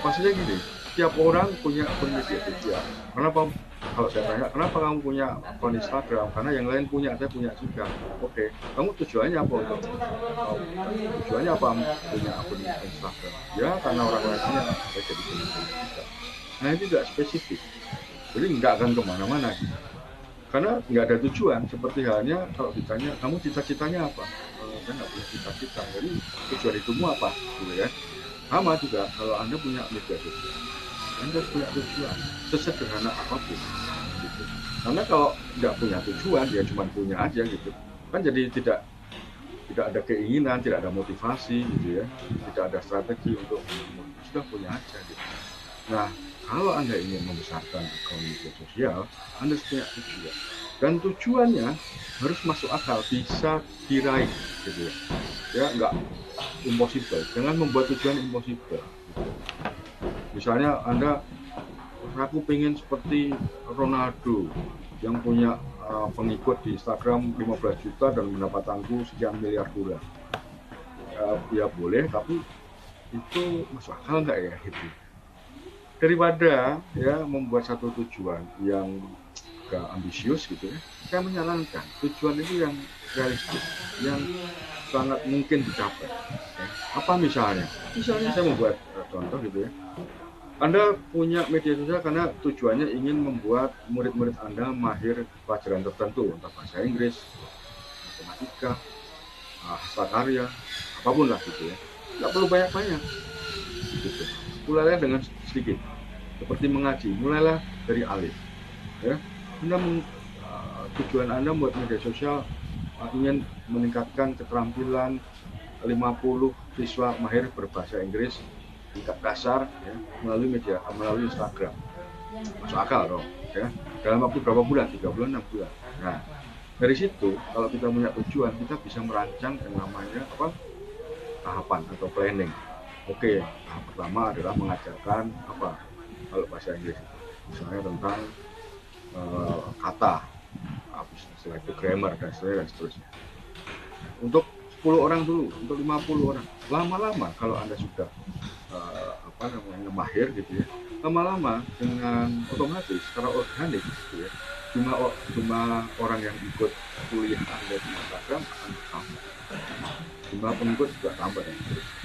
Maksudnya gini, tiap orang punya akun media sosial. Kenapa? Kalau saya tanya, kenapa kamu punya akun Instagram? Karena yang lain punya, saya punya juga. Oke, kamu tujuannya apa untuk? Tujuannya apa punya akun Instagram? Ya, karena orang lain punya, saya jadi punya juga. Nah, ini tidak spesifik. Jadi nggak akan kemana-mana. Karena nggak ada tujuan, seperti halnya kalau ditanya, kamu cita-citanya apa? Saya nggak punya cita-cita, jadi tujuan hidupmu apa? Gitu ya. Sama juga, kalau Anda punya media sosial, Anda punya tujuan, sesederhana apapun. Gitu. Karena kalau nggak punya tujuan, ya cuma punya aja gitu. Kan jadi tidak ada keinginan, tidak ada motivasi gitu ya, tidak ada strategi untuk sudah punya aja gitu. Nah, kalau Anda ingin membesarkan akun media sosial, Anda harus punya tujuan. Dan tujuannya harus masuk akal, bisa diraih gitu ya. Ya, nggak impossible. Jangan membuat tujuan impossible. Gitu. Misalnya aku pengen seperti Ronaldo yang punya pengikut di Instagram 15 juta dan pendapatanku sekian miliar dolar. Ya boleh, tapi itu masuk akal nggak ya gitu. Daripada ya membuat satu tujuan yang gak ambisius gitu ya, saya menyarankan tujuan itu yang realistis, yang sangat mungkin dicapai. Ya. Apa misalnya? Misalnya saya membuat contoh gitu ya. Anda punya media sosial karena tujuannya ingin membuat murid-murid Anda mahir pelajaran tertentu, entah bahasa Inggris, matematika, hasta karya, apapun lah gitu ya. Nggak perlu banyak-banyak. Gitu. Mulailah dengan sedikit, seperti mengaji, mulailah dari alif. Ya, tujuan Anda buat media sosial ingin meningkatkan keterampilan 50 siswa mahir berbahasa Inggris tingkat dasar ya, melalui Instagram. Masuk akal dong, ya. Dalam waktu berapa bulan? 3 bulan, 6 bulan. Nah, dari situ kalau kita punya tujuan, kita bisa merancang yang namanya tahapan atau planning. Oke, tahap pertama adalah mengajarkan kalau bahasa Inggris. misalnya tentang kata, istilah itu grammar dan seterusnya. Untuk 10 orang dulu, untuk 50 orang. Lama-lama kalau Anda sudah mahir gitu ya, lama-lama dengan otomatis secara organik gitu ya, jumlah orang yang ikut kuliah Anda di Instagram akan bertambah, jumlah pengikut juga tambah dan seterusnya.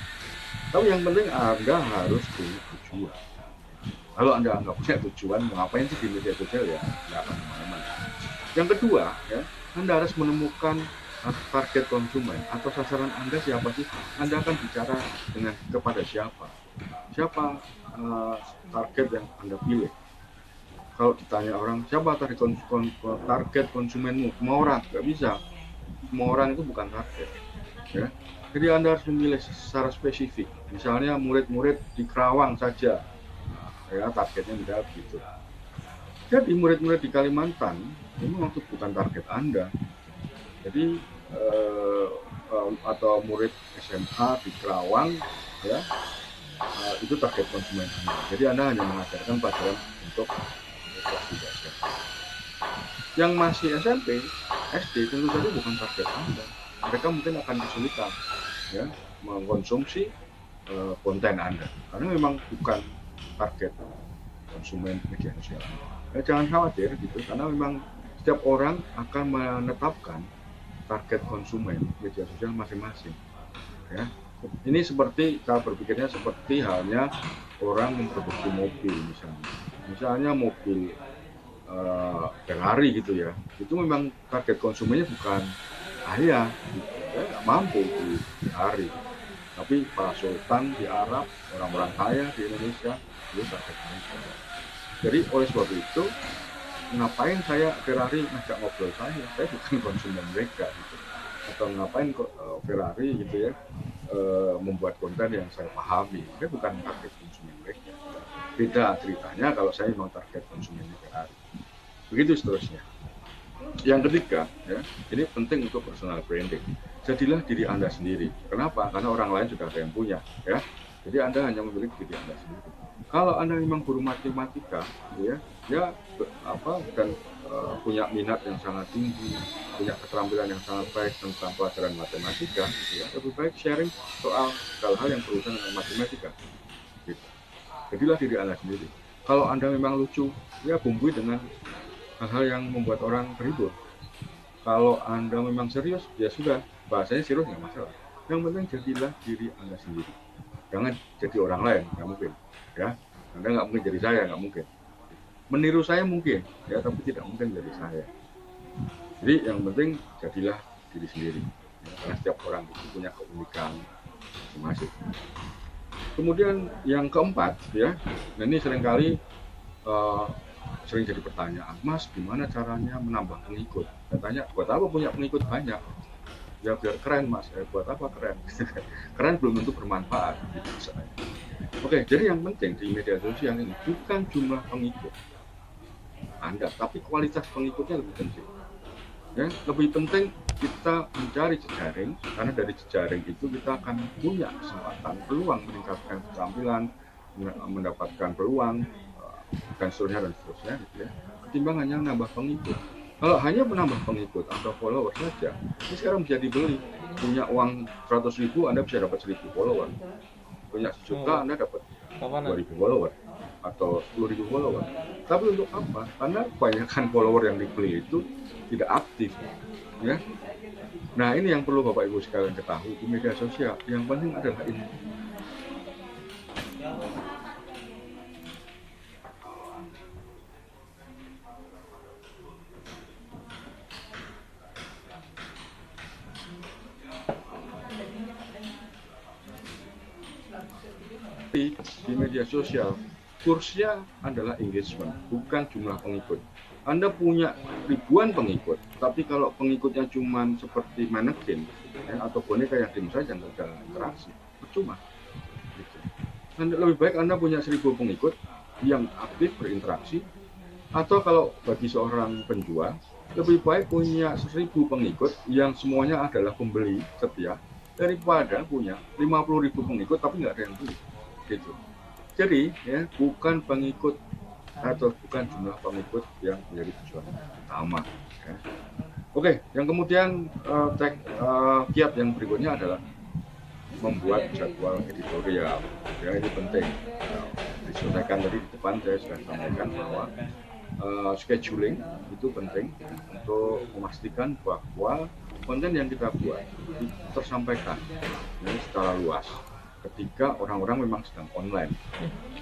Tapi yang penting Anda harus punya tujuan. Kalau Anda nggak punya tujuan, mau ngapain sih di media sosial, ya nggak akan kemana-mana. Yang kedua, ya, Anda harus menemukan target konsumen atau sasaran Anda siapa sih? Anda akan bicara kepada siapa target yang Anda pilih. Kalau ditanya orang, siapa target konsumenmu? Semua orang, nggak bisa. Semua orang itu bukan target. Ya. Jadi Anda harus memilih secara spesifik. Misalnya murid-murid di Kerawang saja, ya targetnya tidak begitu. Jadi murid-murid di Kalimantan ini waktu bukan target Anda. Jadi atau murid SMA di Kerawang, ya itu target konsumen Anda. Jadi Anda hanya mengajarkan pelajaran untuk kelas 3 SMP. Yang masih SMP, SD tentu saja bukan target Anda. Mereka mungkin akan kesulitan ya mengkonsumsi konten Anda karena memang bukan target konsumen media sosial. Jangan khawatir gitu, karena memang setiap orang akan menetapkan target konsumen media sosial masing-masing. Ya, ini seperti cara berpikirnya seperti halnya orang memproduksi mobil misalnya mobil Ferrari gitu ya, itu memang target konsumennya bukan saya, nggak mampu di Ferrari, tapi para sultan di Arab, orang-orang kaya di Indonesia, itu target mereka. Jadi oleh sebab itu, ngapain saya Ferrari ngajak ngobrol saya bukan konsumen mereka gitu. Atau ngapain Ferrari gitu ya membuat konten yang saya pahami, saya bukan target konsumen mereka. Beda ceritanya kalau saya memang target konsumen Ferrari. Begitu seterusnya. Yang ketiga, ya, ini penting untuk personal branding. Jadilah diri Anda sendiri. Kenapa? Karena orang lain sudah ada yang punya, ya. Jadi Anda hanya memiliki diri Anda sendiri. Kalau Anda memang guru matematika, ya dan punya minat yang sangat tinggi, punya keterampilan yang sangat baik tentang pelajaran matematika, ya, lebih baik sharing soal hal-hal yang berurusan dengan matematika. Gitu. Jadilah diri Anda sendiri. Kalau Anda memang lucu, ya bumbui dengan hal-hal yang membuat orang terhibur. Kalau Anda memang serius, ya sudah, bahasanya serius nggak masalah. Yang penting jadilah diri Anda sendiri. Jangan jadi orang lain, nggak mungkin. Ya, Anda nggak mungkin jadi saya, nggak mungkin. Meniru saya mungkin, ya, tapi tidak mungkin jadi saya. Jadi yang penting jadilah diri sendiri. Ya, karena setiap orang itu punya keunikan masing-masing. Kemudian yang keempat, ya, nah ini seringkali sering jadi pertanyaan, Mas, gimana caranya menambah pengikut? Katanya, buat apa punya pengikut banyak? Ya biar keren, Mas. Buat apa keren? Keren belum tentu bermanfaat. Gitu, Oke, jadi yang penting di media sosial ini bukan jumlah pengikut Anda, tapi kualitas pengikutnya lebih penting. Ya, lebih penting kita mencari jejaring, karena dari jejaring itu kita akan punya kesempatan, peluang meningkatkan keterampilan, mendapatkan peluang dan seterusnya gitu ya, ketimbang hanya nambah pengikut. Kalau hanya menambah pengikut atau follower saja, ini sekarang bisa dibeli. Punya uang 100.000, Anda bisa dapat 1.000 follower. Punya 1 juta, Anda dapat 2.000 follower atau 10.000 follower. Tapi untuk apa? Karena kebanyakan follower yang dibeli itu tidak aktif, ya. Nah, ini yang perlu Bapak Ibu sekalian ketahui di media sosial. Yang penting adalah ini. Di media sosial, kursnya adalah engagement, bukan jumlah pengikut. Anda punya ribuan pengikut, tapi kalau pengikutnya cuma seperti manekin, ya, atau boneka yang diem saja, nggak ada interaksi, percuma. Gitu. Lebih baik Anda punya 1.000 pengikut yang aktif berinteraksi, atau kalau bagi seorang penjual, lebih baik punya 1.000 pengikut yang semuanya adalah pembeli setia, daripada punya 50.000 pengikut tapi nggak ada yang beli. Gitu. Jadi ya bukan pengikut atau bukan jumlah pengikut yang menjadi tujuan utama. Ya. Oke, yang kemudian kiat yang berikutnya adalah membuat jadwal editorial. Ya, ini penting. Nah, diselesaikan tadi di depan saya sudah sampaikan bahwa scheduling itu penting untuk memastikan bahwa konten yang kita buat itu tersampaikan ya, secara luas ketika orang-orang memang sedang online.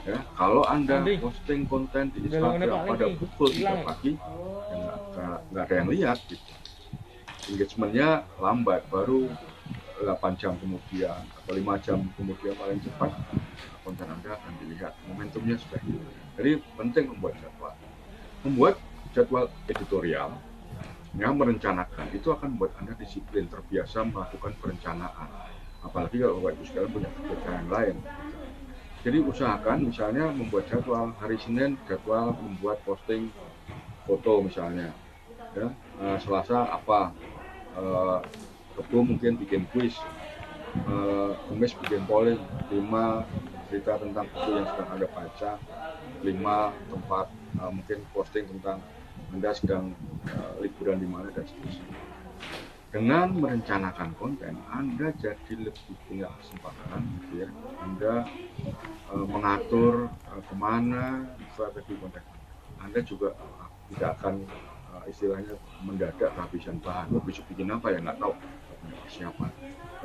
Ya, kalau Anda posting konten di Instagram pada pukul 3 pagi, ya nggak ada yang lihat gitu. Engagementnya lambat, baru 8 jam kemudian atau 5 jam kemudian paling cepat konten Anda akan dilihat, momentumnya sudah hilang. Jadi penting membuat jadwal editorial, ya, merencanakan itu akan membuat Anda disiplin, terbiasa melakukan perencanaan. Apalagi kalau Bapak Ibu sekalian punya pekerjaan lain. Jadi usahakan misalnya membuat jadwal hari Senin, jadwal membuat posting foto misalnya, ya, Selasa apa, Rabu mungkin bikin kuis, Kamis bikin polling 5 cerita tentang buku yang sedang Anda baca, 5 tempat mungkin posting tentang Anda sedang liburan di mana dan seterusnya. Dengan merencanakan konten, Anda jadi lebih punya kesempatan, gitu ya. Anda mengatur kemana strategi konten. Anda juga tidak akan istilahnya mendadak kehabisan bahan. Besok bikin apa ya nggak tahu, punya persiapan.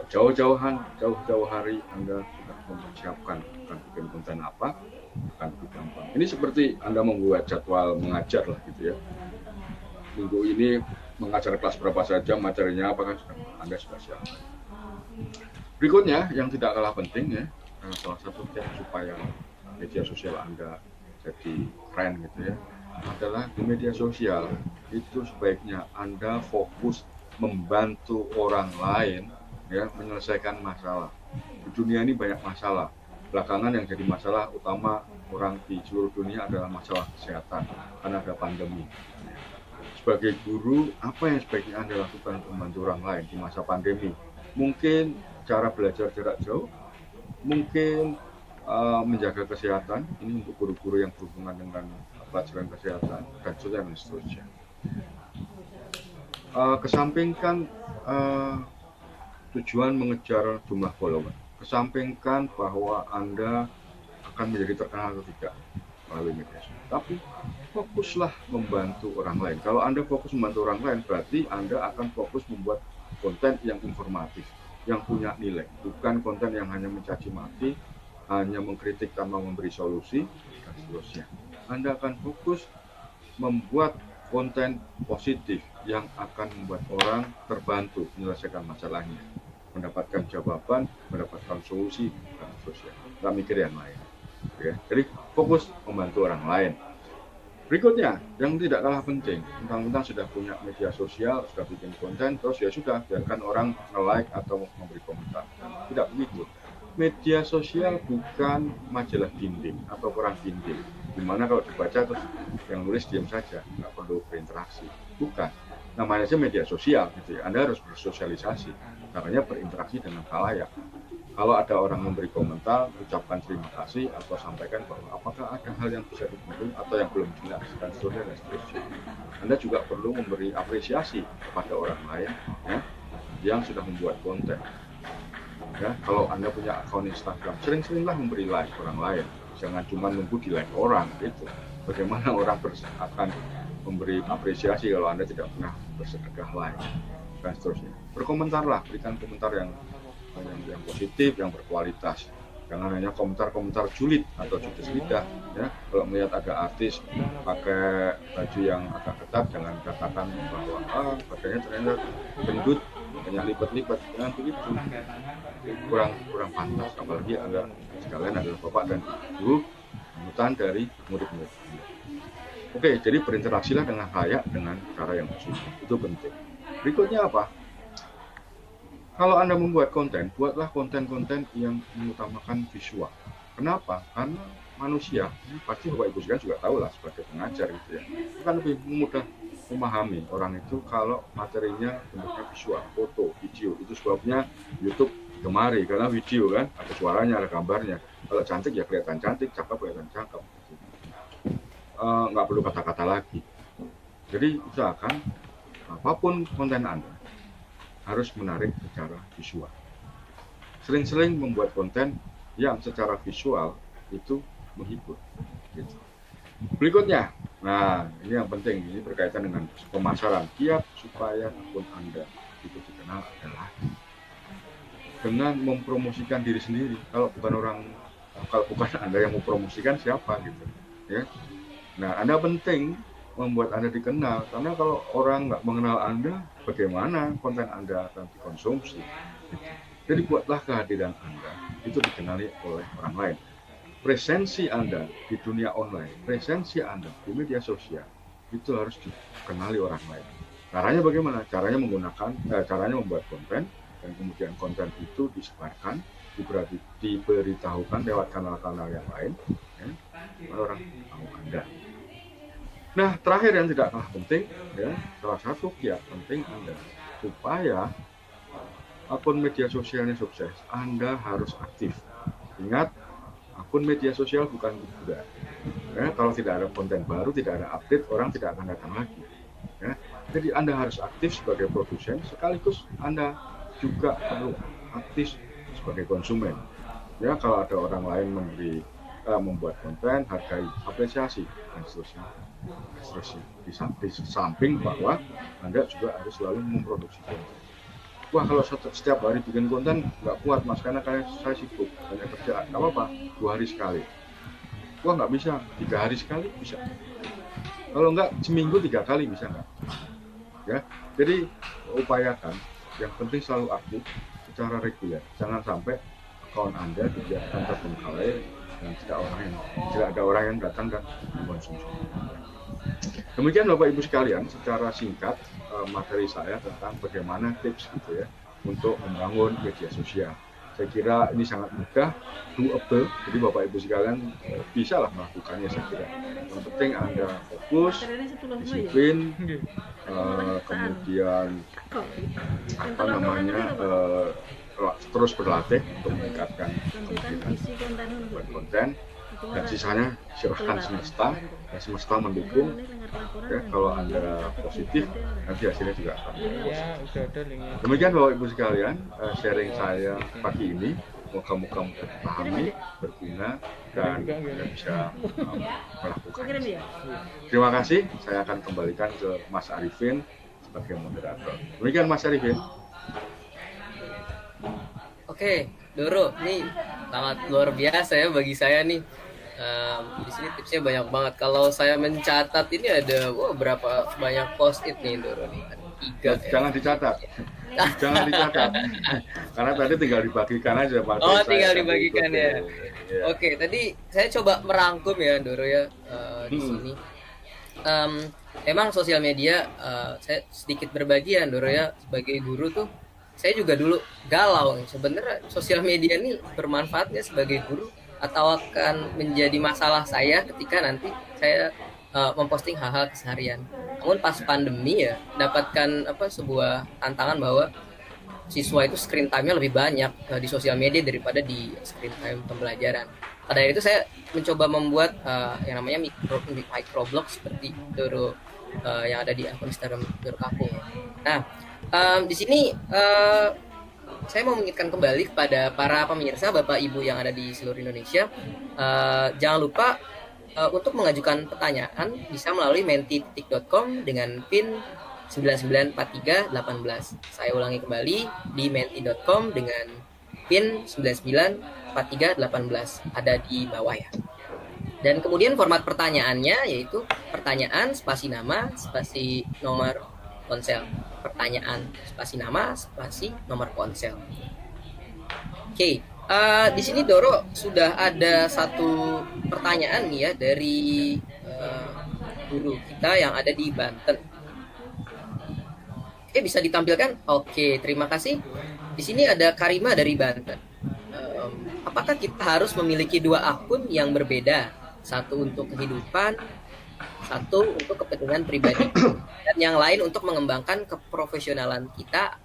Jauh-jauh hari Anda sudah mempersiapkan akan bikin konten apa, akan lebih gampang. Ini seperti Anda membuat jadwal mengajar lah gitu ya. Minggu ini mengajar kelas berapa saja, materinya apakah Anda sudah siap. Berikutnya yang tidak kalah penting ya, salah satu tips supaya media sosial Anda jadi keren gitu ya, adalah di media sosial itu sebaiknya Anda fokus membantu orang lain ya menyelesaikan masalah. Di dunia ini banyak masalah. Belakangan yang jadi masalah utama orang di seluruh dunia adalah masalah kesehatan karena ada pandemi. Sebagai guru, apa yang sebaiknya Anda lakukan untuk membantu orang lain di masa pandemi? Mungkin cara belajar jarak jauh, mungkin menjaga kesehatan, ini untuk guru-guru yang berhubungan dengan pelajaran kesehatan, dan seterusnya. Kesampingkan tujuan mengejar jumlah follower, kesampingkan bahwa Anda akan menjadi terkenal atau tidak melalui media sosial, tapi fokuslah membantu orang lain. Kalau Anda fokus membantu orang lain, berarti Anda akan fokus membuat konten yang informatif, yang punya nilai, bukan konten yang hanya mencaci maki, hanya mengkritik tanpa memberi solusi, dan seterusnya. Anda akan fokus membuat konten positif yang akan membuat orang terbantu menyelesaikan masalahnya, mendapatkan jawaban, mendapatkan solusi, dan seterusnya. Nggak mikir yang lain. Oke. Jadi fokus membantu orang lain. Berikutnya, yang tidak kalah penting, tentang sudah punya media sosial, sudah bikin konten, terus ya sudah, biarkan orang nge-like atau memberi komentar. Tidak begitu. Media sosial bukan majalah dinding atau perang dinding, dimana kalau dibaca terus yang nulis diam saja, nggak perlu berinteraksi. Bukan. Namanya aja media sosial, gitu ya. Anda harus bersosialisasi, caranya berinteraksi dengan khalayak. Kalau ada orang memberi komentar, ucapkan terima kasih atau sampaikan bahwa apakah ada hal yang bisa dibantu atau yang belum jelas dan seterusnya. Anda juga perlu memberi apresiasi kepada orang lain ya, yang sudah membuat konten. Ya, kalau Anda punya akun Instagram, sering-seringlah memberi like orang lain. Jangan cuma nunggu di like orang gitu. Bagaimana orang akan memberi apresiasi kalau Anda tidak pernah bersedekah like dan seterusnya. Berkomentarlah, berikan komentar yang positif, yang berkualitas. Jangan hanya komentar-komentar julid atau judes lidah ya. Kalau melihat ada artis pakai baju yang agak ketat, jangan katakan bahwa badannya ternyata gendut, banyak lipat-lipat, jangan begitu. Kurang pantas, apalagi Anda sekalian adalah bapak dan ibu panutan dari murid-murid. Oke, jadi berinteraksilah dengan khalayak dengan cara yang positif, itu penting. Berikutnya apa? Kalau Anda membuat konten, buatlah konten-konten yang mengutamakan visual. Kenapa? Karena manusia, pasti Bapak Ibu sekalian juga tahu lah sebagai pengajar gitu ya, kan lebih mudah memahami orang itu kalau materinya bentuknya visual, foto, video. Itu sebabnya YouTube digemari, karena video kan, ada suaranya, ada gambarnya. Kalau cantik ya kelihatan cantik, cakep kelihatan cakep. nggak perlu kata-kata lagi. Jadi usahakan apapun konten Anda harus menarik secara visual. Sering-sering membuat konten yang secara visual itu menghibur. Gitu. Berikutnya, nah ini yang penting, ini berkaitan dengan pemasaran. Kiat supaya akun Anda itu dikenal adalah dengan mempromosikan diri sendiri. Kalau bukan Anda yang mempromosikan, siapa gitu, ya. Nah, Anda penting membuat Anda dikenal, karena kalau orang nggak mengenal Anda, bagaimana konten Anda akan dikonsumsi? Gitu. Jadi buatlah kehadiran Anda itu dikenali oleh orang lain. Presensi Anda di dunia online, presensi Anda di media sosial itu harus dikenali orang lain. Caranya bagaimana? Caranya membuat konten, dan kemudian konten itu disebarkan, diberitahukan lewat kanal-kanal yang lain, ya, orang tahu Anda. Nah, terakhir yang tidak kalah penting, ya, salah satu kiat penting Anda supaya akun media sosialnya sukses, Anda harus aktif. Ingat, akun media sosial bukan hiburan. Ya, kalau tidak ada konten baru, tidak ada update, orang tidak akan datang lagi. Ya, jadi Anda harus aktif sebagai produsen, sekaligus Anda juga perlu aktif sebagai konsumen. Ya, kalau ada orang lain membuat konten, hargai, apresiasi, dan seterusnya. Di samping bahwa Anda juga harus selalu memproduksi konten. Wah, kalau setiap hari bikin konten nggak kuat Mas, karena saya sibuk, banyak kerjaan. Nggak apa-apa, 2 hari sekali. Wah, nggak bisa, 3 hari sekali bisa. Kalau nggak, seminggu 3 kali bisa nggak? Ya, jadi upayakan, yang penting selalu aktif secara reguler. Jangan sampai akun Anda dibiarkan terbengkalai dan tidak ada orang yang datang dan mengkonsumsi. Demikian Bapak Ibu sekalian, secara singkat materi saya tentang bagaimana tips gitu ya untuk membangun media sosial. Saya kira ini sangat mudah, doable, jadi Bapak Ibu sekalian bisa lah melakukannya saya kira. Yang penting Anda fokus, disiplin, kemudian terus berlatih untuk meningkatkan buat konten, dan sisanya silahkan semesta mendukung. Ya, kalau Anda positif, nanti hasilnya juga akan. Demikian Bapak Ibu sekalian, sharing saya pagi ini. Moga-moga dipahami, berguna, dan bisa melakukannya. Terima kasih. Saya akan kembalikan ke Mas Arifin sebagai moderator. Demikian Mas Arifin. Oke, Doro, ini sangat luar biasa ya bagi saya nih. Di sini tipsnya banyak banget. Kalau saya mencatat ini ada berapa banyak post-it nih, Doro nih. 3. Jangan dicatat. Jangan dicatat. Karena tadi tinggal dibagikan aja Pak. Oh, tinggal dibagikan ya. Oke, tadi saya coba merangkum ya, Doro ya, di sini. Emang sosial media, saya sedikit berbagi ya, Doro ya, sebagai guru tuh saya juga dulu galau. Sebenarnya sosial media ini bermanfaatnya sebagai guru atau akan menjadi masalah saya ketika nanti saya memposting hal-hal keseharian. Namun pas pandemi ya dapatkan sebuah tantangan bahwa siswa itu screen time-nya lebih banyak di sosial media daripada di screen time pembelajaran. Pada itu saya mencoba membuat yang namanya microblog seperti Doro yang ada di akun Instagram Doro Kapung. Nah, di sini saya mau mengingatkan kembali kepada para pemirsa, Bapak Ibu yang ada di seluruh Indonesia, jangan lupa untuk mengajukan pertanyaan bisa melalui menti.com dengan PIN 994318. Saya ulangi kembali, di menti.com dengan PIN 994318, ada di bawah ya. Dan kemudian format pertanyaannya yaitu pertanyaan spasi nama spasi nomor ponsel. Pertanyaan spasi nama spasi nomor ponsel. Oke, di sini Doro sudah ada satu pertanyaan nih ya dari guru kita yang ada di Banten. Bisa ditampilkan? Oke, terima kasih. Di sini ada Karima dari Banten. Apakah kita harus memiliki 2 akun yang berbeda? Satu untuk kehidupan, satu untuk kepentingan pribadi, dan yang lain untuk mengembangkan keprofesionalan kita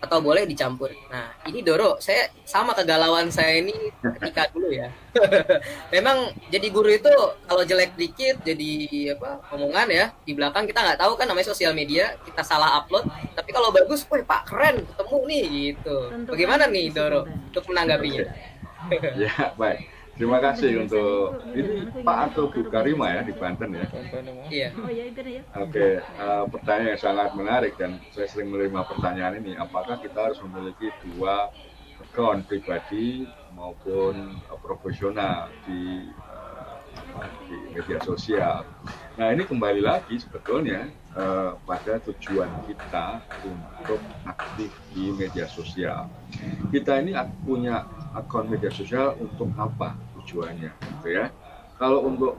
atau boleh dicampur. Nah, ini Doro, saya sama kegalauan saya ini ketika dulu ya. Memang jadi guru itu kalau jelek dikit jadi apa omongan ya di belakang kita nggak tahu kan namanya sosial media kita salah upload. Tapi kalau bagus, wah Pak keren ketemu nih gitu. Bagaimana nih Doro untuk menanggapinya? Ya, baik. Terima kasih untuk ini Pak atau Bu Karima ya di Banten ya. Iya. Oke, pertanyaan yang sangat menarik dan saya sering menerima pertanyaan ini. Apakah kita harus memiliki dua akun pribadi maupun profesional di media sosial? Nah, ini kembali lagi sebetulnya pada tujuan kita untuk aktif di media sosial. Kita ini punya akun media sosial untuk apa tujuannya, gitu ya? Kalau untuk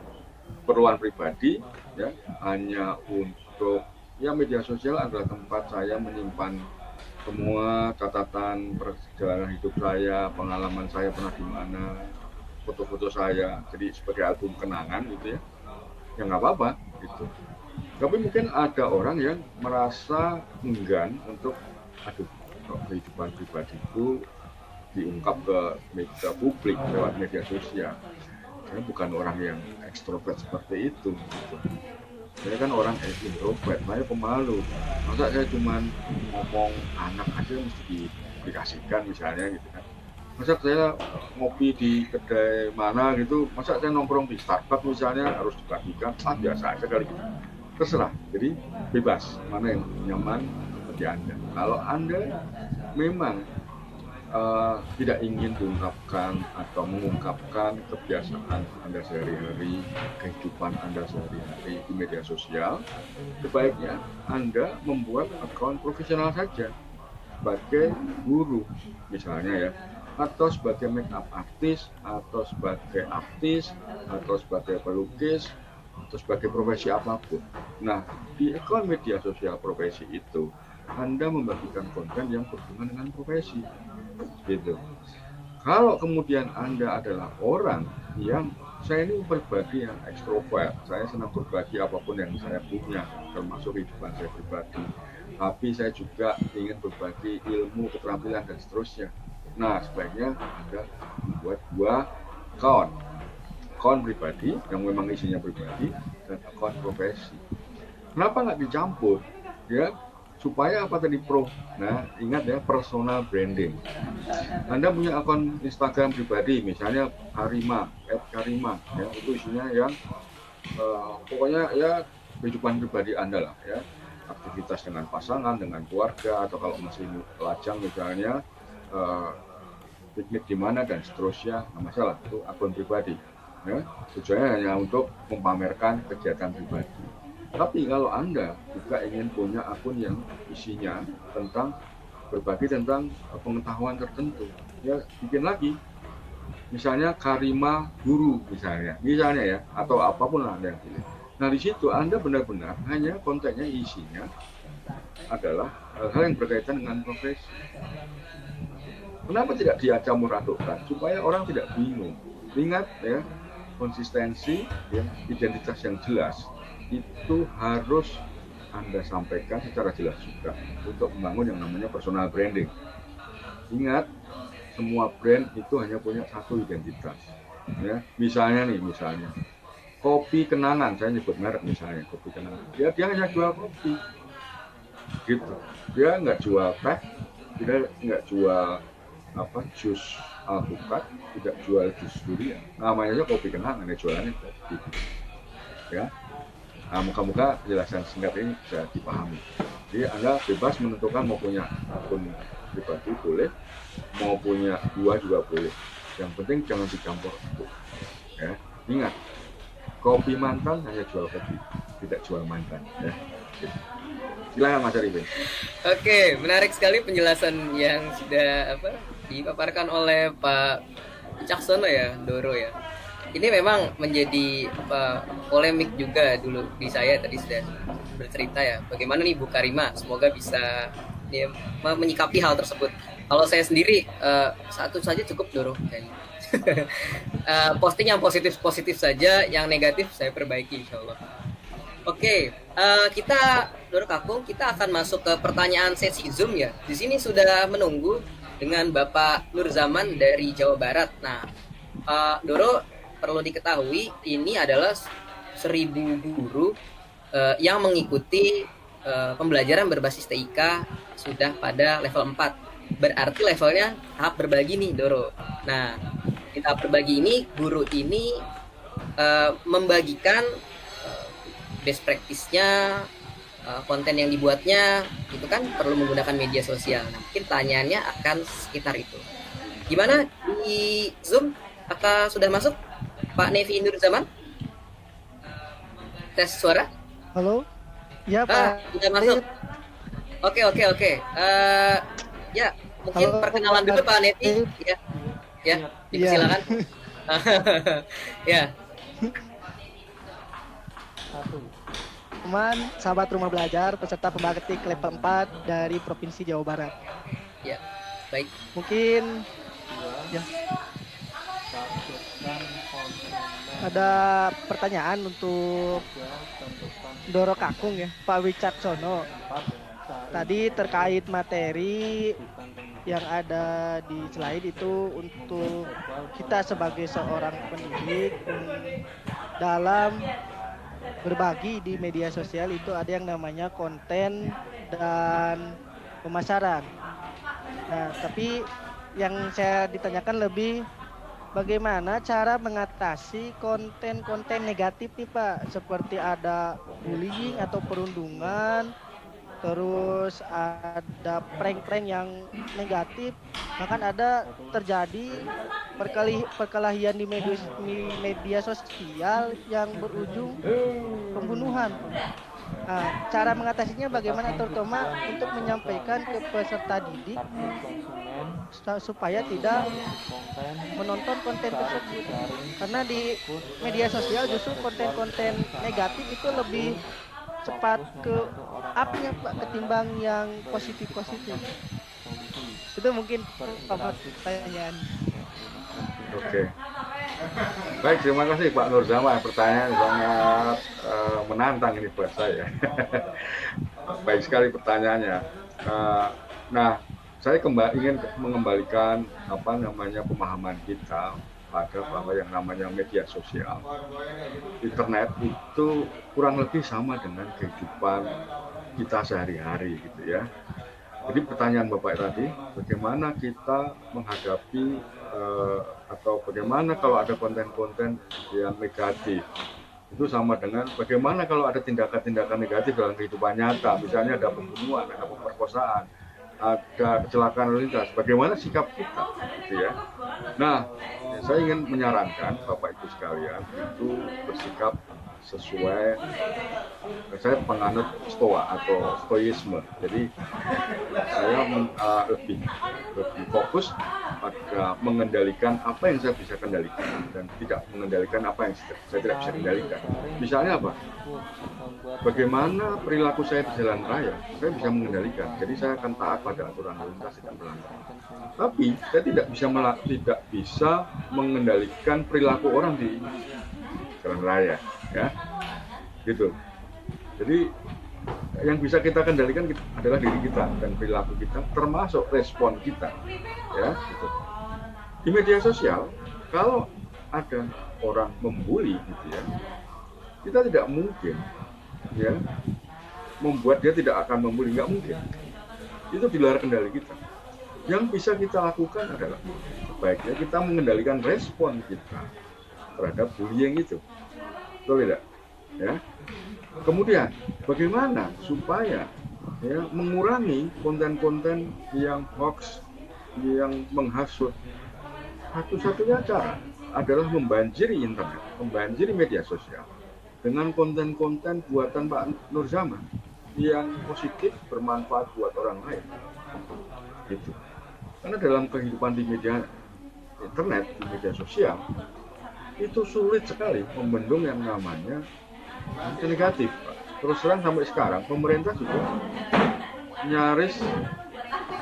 keperluan pribadi, ya hanya untuk ya media sosial adalah tempat saya menyimpan semua catatan perjalanan hidup saya, pengalaman saya pernah di mana, foto-foto saya, jadi sebagai album kenangan gitu ya. Ya nggak apa-apa gitu. Tapi mungkin ada orang yang merasa enggan untuk, aduh, kehidupan pribadiku diungkap ke media publik lewat media sosial. Saya bukan orang yang ekstrovert seperti itu. Gitu. Saya kan orang introvert, saya pemalu. Masa saya cuma ngomong anak aja mesti dipublikasikan misalnya gitu kan. Masa saya ngopi di kedai mana gitu, masa saya nongkrong di Starbucks misalnya harus dibagikan, biasa aja kali gitu. Terserah, jadi bebas, mana yang nyaman bagi Anda. Kalau Anda memang tidak ingin diungkapkan atau mengungkapkan kebiasaan Anda sehari-hari, kehidupan Anda sehari-hari di media sosial, sebaiknya Anda membuat akun profesional saja sebagai guru misalnya ya, atau sebagai makeup artist, atau sebagai artis, atau sebagai pelukis, atau sebagai profesi apapun. Nah, di akun media sosial profesi itu Anda membagikan konten yang berhubungan dengan profesi. Gitu. Kalau kemudian Anda adalah orang yang saya ini berbagi yang ekstrovert, saya senang berbagi apapun yang saya punya, termasuk kehidupan saya pribadi. Tapi saya juga ingin berbagi ilmu, keterampilan dan seterusnya. Nah, sebaiknya Anda membuat dua akun pribadi yang memang isinya pribadi dan akun profesi. Kenapa nggak dicampur? Ya, supaya apa tadi Nah, ingat ya, personal branding. Anda punya akun Instagram pribadi, misalnya Karima, @karima, ya, itu isinya yang pokoknya ya kehidupan pribadi Anda lah, ya, aktivitas dengan pasangan, dengan keluarga, atau kalau masih lajang misalnya piknik di mana dan seterusnya, nggak masalah, itu akun pribadi. Ya, tujuannya hanya untuk memamerkan kegiatan pribadi. Tapi kalau Anda juga ingin punya akun yang isinya berbagi tentang pengetahuan tertentu, ya bikin lagi. Misalnya Karima Guru misalnya ya, atau apapun Anda yang pilih. Nah, di situ Anda benar-benar hanya kontennya isinya adalah hal yang berkaitan dengan profesi. Kenapa tidak dicampur adukkan supaya orang tidak bingung? Ingat ya, konsistensi, ya, identitas yang jelas itu harus Anda sampaikan secara jelas juga untuk membangun yang namanya personal branding. Ingat, semua brand itu hanya punya satu identitas. Ya, misalnya kopi kenangan, saya nyebut merek misalnya kopi kenangan. Dia hanya jual kopi, gitu. Dia nggak jual teh, dia nggak jual jus alpukat, tidak jual jus durian. Namanya aja kopi kenangan, ya jualannya kopi. Ya. Nah, moga-moga penjelasan singkat ini bisa dipahami. Jadi Anda bebas menentukan mau punya akun pribadi boleh, mau punya dua juga boleh. Yang penting jangan dicampur. Ya, ingat, kopi mantan hanya jual kopi, tidak jual mantan. Ya. Silakan Mas Arifin. Oke, menarik sekali penjelasan yang sudah dipaparkan oleh Pak Caksono ya, Doro ya. Ini memang menjadi polemik juga dulu di saya tadi sudah bercerita ya. Bagaimana nih Bu Karima? Semoga bisa ya, menyikapi hal tersebut. Kalau saya sendiri satu saja cukup Doro kayaknya. Posting yang positif saja, yang negatif saya perbaiki insya Allah. Oke, kita Nur Kakung, kita akan masuk ke pertanyaan sesi Zoom ya. Di sini sudah menunggu dengan Bapak Nur Zaman dari Jawa Barat. Nah, Doro, perlu diketahui ini adalah 1.000 guru yang mengikuti pembelajaran berbasis TIK sudah pada level 4. Berarti levelnya tahap berbagi nih, Doro. Nah, di tahap berbagi ini, guru ini membagikan best practice-nya, konten yang dibuatnya itu kan perlu menggunakan media sosial. Nah, mungkin pertanyaannya akan sekitar itu. Gimana di Zoom? Apakah sudah masuk Pak Nevi Nur Zaman? Tes suara? Halo? Ya, Pak. Sudah masuk. Oke. Ya, mungkin Halo, perkenalan dulu Pak Nevi. Ya, dipersilakan. Ya. Teman, sahabat rumah belajar, peserta pembatik level 4 dari Provinsi Jawa Barat. Ya, baik. Mungkin ya, ada pertanyaan untuk Doro Kakung ya, Pak Wicaksono. Tadi terkait materi yang ada di slide itu untuk kita sebagai seorang pendidik dalam berbagi di media sosial itu ada yang namanya konten dan pemasaran. Nah, tapi yang saya ditanyakan lebih bagaimana cara mengatasi konten-konten negatif nih Pak, seperti ada bullying atau perundungan, terus ada prank-prank yang negatif, bahkan ada terjadi perkelahian di media sosial yang berujung pembunuhan. Nah, cara mengatasinya bagaimana, terutama untuk menyampaikan ke peserta didik supaya tidak menonton konten tersebut, karena di media sosial justru konten-konten negatif itu lebih cepat ke up-nya Pak ketimbang yang positif-positif. Itu mungkin pertanyaan. Oke. Baik, terima kasih Pak Nur Zaman. Pertanyaan sangat menantang ini buat saya. Baik sekali pertanyaannya. Nah, saya ingin mengembalikan pemahaman kita pada bahwa yang namanya media sosial, internet itu kurang lebih sama dengan kehidupan kita sehari-hari gitu ya. Jadi pertanyaan Bapak tadi, bagaimana kita menghadapi atau bagaimana kalau ada konten-konten yang negatif, itu sama dengan bagaimana kalau ada tindakan-tindakan negatif dalam kehidupan nyata, misalnya ada pembunuhan, ada pemerkosaan, ada kecelakaan lalu lintas, bagaimana sikap kita gitu ya. Nah, saya ingin menyarankan Bapak Ibu sekalian itu bersikap sesuai, saya penganut stoa atau stoisme. Jadi saya lebih fokus pada mengendalikan apa yang saya bisa kendalikan dan tidak mengendalikan apa yang saya tidak bisa kendalikan. Misalnya apa? Bagaimana perilaku saya di jalan raya, saya bisa mengendalikan. Jadi saya akan taat pada aturan lalu lintas, tidak melanggar. Tapi saya tidak bisa mengendalikan perilaku orang di jalan raya, ya, gitu. Jadi yang bisa kita kendalikan adalah diri kita dan perilaku kita, termasuk respon kita, ya, gitu. Di media sosial, kalau ada orang membuli, gitu ya, kita tidak mungkin, ya, membuat dia tidak akan membuli, nggak mungkin. Itu di luar kendali kita. Yang bisa kita lakukan adalah sebaiknya kita mengendalikan respon kita terhadap bullying itu, betul tidak? Ya. Kemudian bagaimana supaya ya mengurangi konten-konten yang hoax, yang menghasut? Satu-satunya cara adalah membanjiri internet, membanjiri media sosial dengan konten-konten buatan Pak Nur Zaman yang positif, bermanfaat buat orang lain. Gitu. Karena dalam kehidupan di media internet, di media sosial, itu sulit sekali membendung yang namanya negatif. Terus terang sampai sekarang pemerintah juga nyaris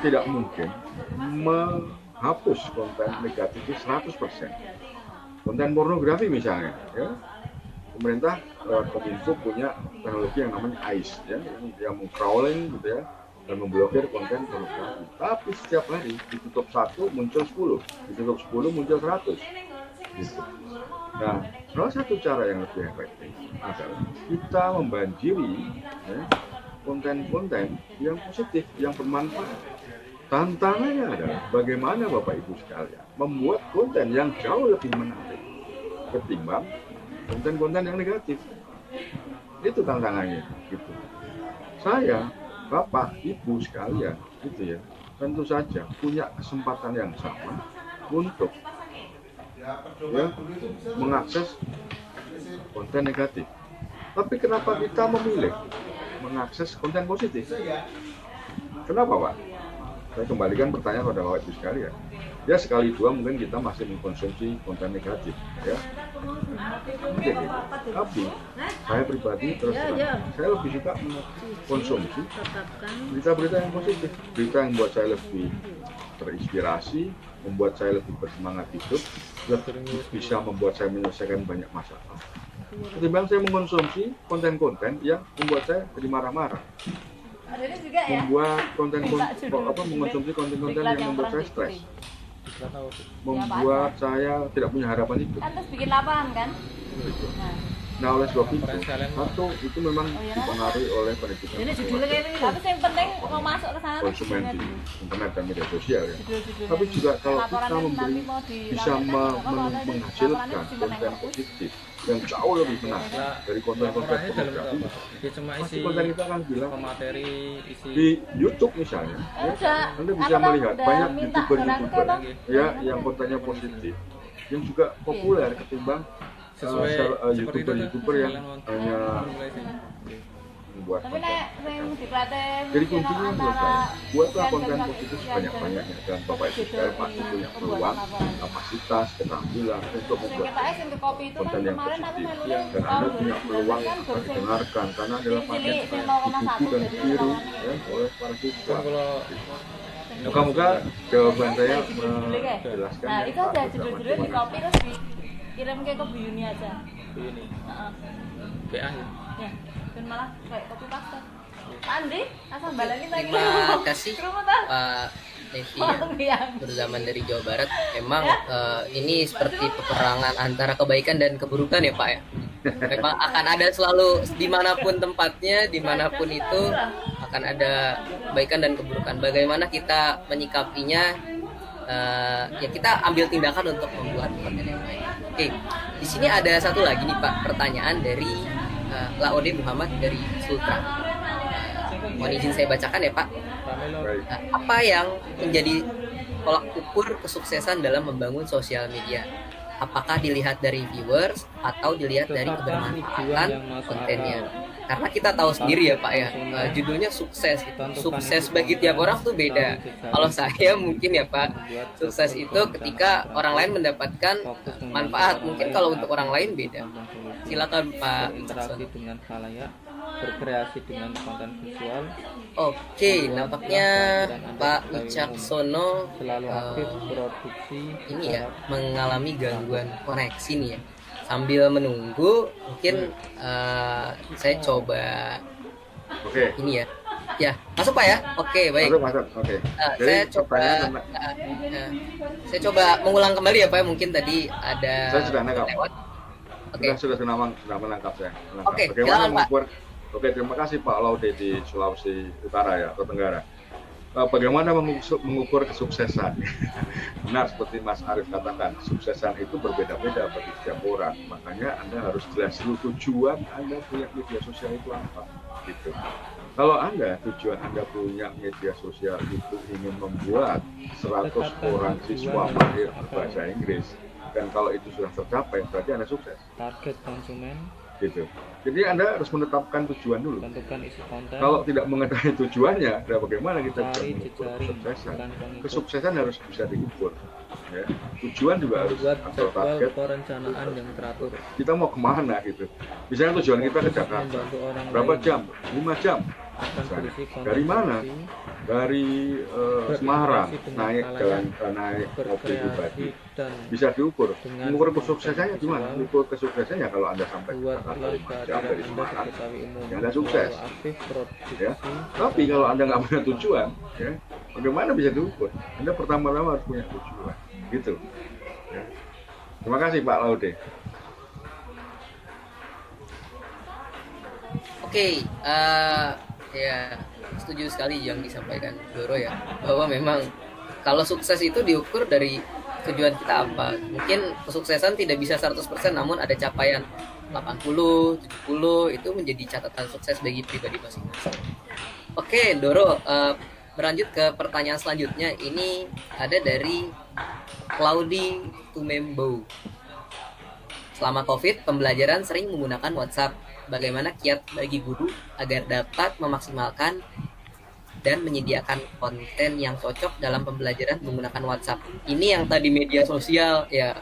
tidak mungkin menghapus konten negatif 100%. Konten pornografi misalnya, ya. pemerintah Kominfo punya teknologi yang namanya ICE ya, yang crawling gitu ya dan memblokir konten pornografi. Tapi setiap hari ditutup 1 muncul 10, ditutup 10 muncul 100. Gitu. Nah, salah satu cara yang lebih efektif adalah kita membanjiri ya, konten-konten yang positif, yang bermanfaat. Tantangannya adalah bagaimana Bapak Ibu sekalian membuat konten yang jauh lebih menarik ketimbang konten-konten yang negatif. Itu tantangannya gitu. Saya, Bapak, Ibu sekalian gitu ya, tentu saja punya kesempatan yang sama untuk ya, mengakses konten negatif. Tapi kenapa kita memilih mengakses konten positif? Kenapa, Pak? Saya kembalikan pertanyaan pada Bapak Ibu sekalian. Ya sekali dua mungkin kita masih mengkonsumsi konten negatif, ya. Mungkin gitu. Tapi saya pribadi terus terang, saya lebih suka mengkonsumsi berita-berita yang positif, berita yang membuat saya lebih terinspirasi, membuat saya lebih bersemangat hidup, lebih bisa membuat saya menyelesaikan banyak masalah. Ketimbang saya mengkonsumsi konten-konten yang membuat saya jadi marah-marah, membuat mengkonsumsi konten-konten yang membuat saya stres, membuat saya tidak punya harapan hidup. Kan terus bikin lapangan kan? Nah oleh sebab itu, satu itu memang dipengaruhi oleh pendidikan Tapi yang penting mau masuk ke sana konsumen di internet dan media sosial ya. Tapi juga kalau kita bisa menghasilkan konten positif yang jauh lebih menarik dari konten-konten pornografi, pasti konten kita akan bilang di YouTube misalnya, ya, Anda bisa melihat banyak youtuber ya yang kontennya positif, yang juga populer ketimbang youtuber yang hanya membuat konten. Jadi kuncinya menurut saya, buatlah konten positif sebanyak-banyaknya dan Bapak Ibu sekalian pasti punya peluang, kapasitas, keterampilan untuk membuat konten yang positif dan Anda punya peluang akan didengarkan karena adalah paket dibuku dan ditiru ya, oleh para siswa. Moga-moga jawaban saya menjelaskan. Nah itu aja judul-judulnya di copy terus dikirim ke Bu Yuni aja. Bu Yuni. PA ya. Ya. Dan malah kayak copy paste. Pak Andi, asal balangin lagi. Terima kasih Pak Devi ya, berzaman dari Jawa Barat. Memang ini seperti peperangan antara kebaikan dan keburukan ya Pak ya. Memang akan ada selalu dimanapun tempatnya, dimanapun itu akan ada kebaikan dan keburukan. Bagaimana kita menyikapinya? Ya kita ambil tindakan untuk membuat konten yang baik. Oke, di sini ada satu lagi nih Pak, pertanyaan dari Laode Muhammad dari Sultra. Mohon izin saya bacakan ya Pak. Apa yang menjadi tolak ukur kesuksesan dalam membangun sosial media? Apakah dilihat dari viewers atau dilihat dari kebermanfaatan kontennya? Karena kita tahu sendiri ya Pak ya, judulnya sukses. Sukses bagi tiap orang tuh beda. Kalau saya mungkin ya Pak, sukses itu ketika orang lain mendapatkan manfaat. Mungkin kalau untuk orang lain beda. Silakan Pak. Dengan khalayak, berkreasi dengan konten visual. Oke, nampaknya Pak Wicaksono Selalu aktif produksi ini ya mengalami gangguan koneksi nih ya. Sambil menunggu mungkin saya coba ini ya. Ya, masuk Pak ya? Oke, baik. Masuk. Oke. Saya coba mengulang kembali ya Pak, mungkin tadi ada saya sudah nangkap. Oke. Sudah menangkap saya. Oke, bagaimana silakan, Pak. Oke, terima kasih Pak Laude di Sulawesi Utara ya atau Tenggara. Bagaimana mengukur kesuksesan? Benar seperti Mas Arief katakan, kesuksesan itu berbeda-beda bagi setiap orang. Makanya Anda harus jelas dulu tujuan Anda punya media sosial itu apa. Gitu. Kalau tujuan Anda punya media sosial itu ingin membuat 100 orang siswa mahir bahasa Inggris, dan kalau itu sudah tercapai, berarti Anda sukses. Target konsumen. Gitu. Jadi Anda harus menetapkan tujuan dulu. Tentukan isi konten. Kalau tidak mengetahui tujuannya, bagaimana kita bisa mengukur kesuksesan? Kesuksesan harus bisa diukur. Ya. Tujuan juga harus atau target. Perencanaan yang teratur. Kita mau kemana gitu? Misalnya tujuan kita ke Jakarta. Berapa jam? 5 jam. akan Misalnya, berisi konten dari mana? Dari Semarang berinteraksi dengan naik naik mobil pribadi berkreasi dan bisa diukur. dengan Mengukur kesuksesannya konten gimana? visual. Ukur kesuksesannya kalau Anda sampai ke Jakarta Buatlah 5 jam kehadiran dari Anda Semarang, diketahui umum. ya Anda sukses. Selalu aktif produksi. Ya. Tapi kalau Anda nggak punya tujuan, ya, bagaimana bisa diukur? Anda pertama-tama harus punya tujuan, gitu. Ya. Terima kasih Pak Laude. Oke, ya setuju sekali yang disampaikan Doro ya, bahwa memang kalau sukses itu diukur dari tujuan kita apa. Mungkin kesuksesan tidak bisa 100%, namun ada capaian 80, 70, itu menjadi catatan sukses bagi pribadi masing-masing. Oke, Doro, berlanjut ke pertanyaan selanjutnya. Ini ada dari Claudi Tumembo. Selama COVID, pembelajaran sering menggunakan WhatsApp. Bagaimana kiat bagi guru agar dapat memaksimalkan dan menyediakan konten yang cocok dalam pembelajaran menggunakan WhatsApp? Ini yang tadi media sosial ya,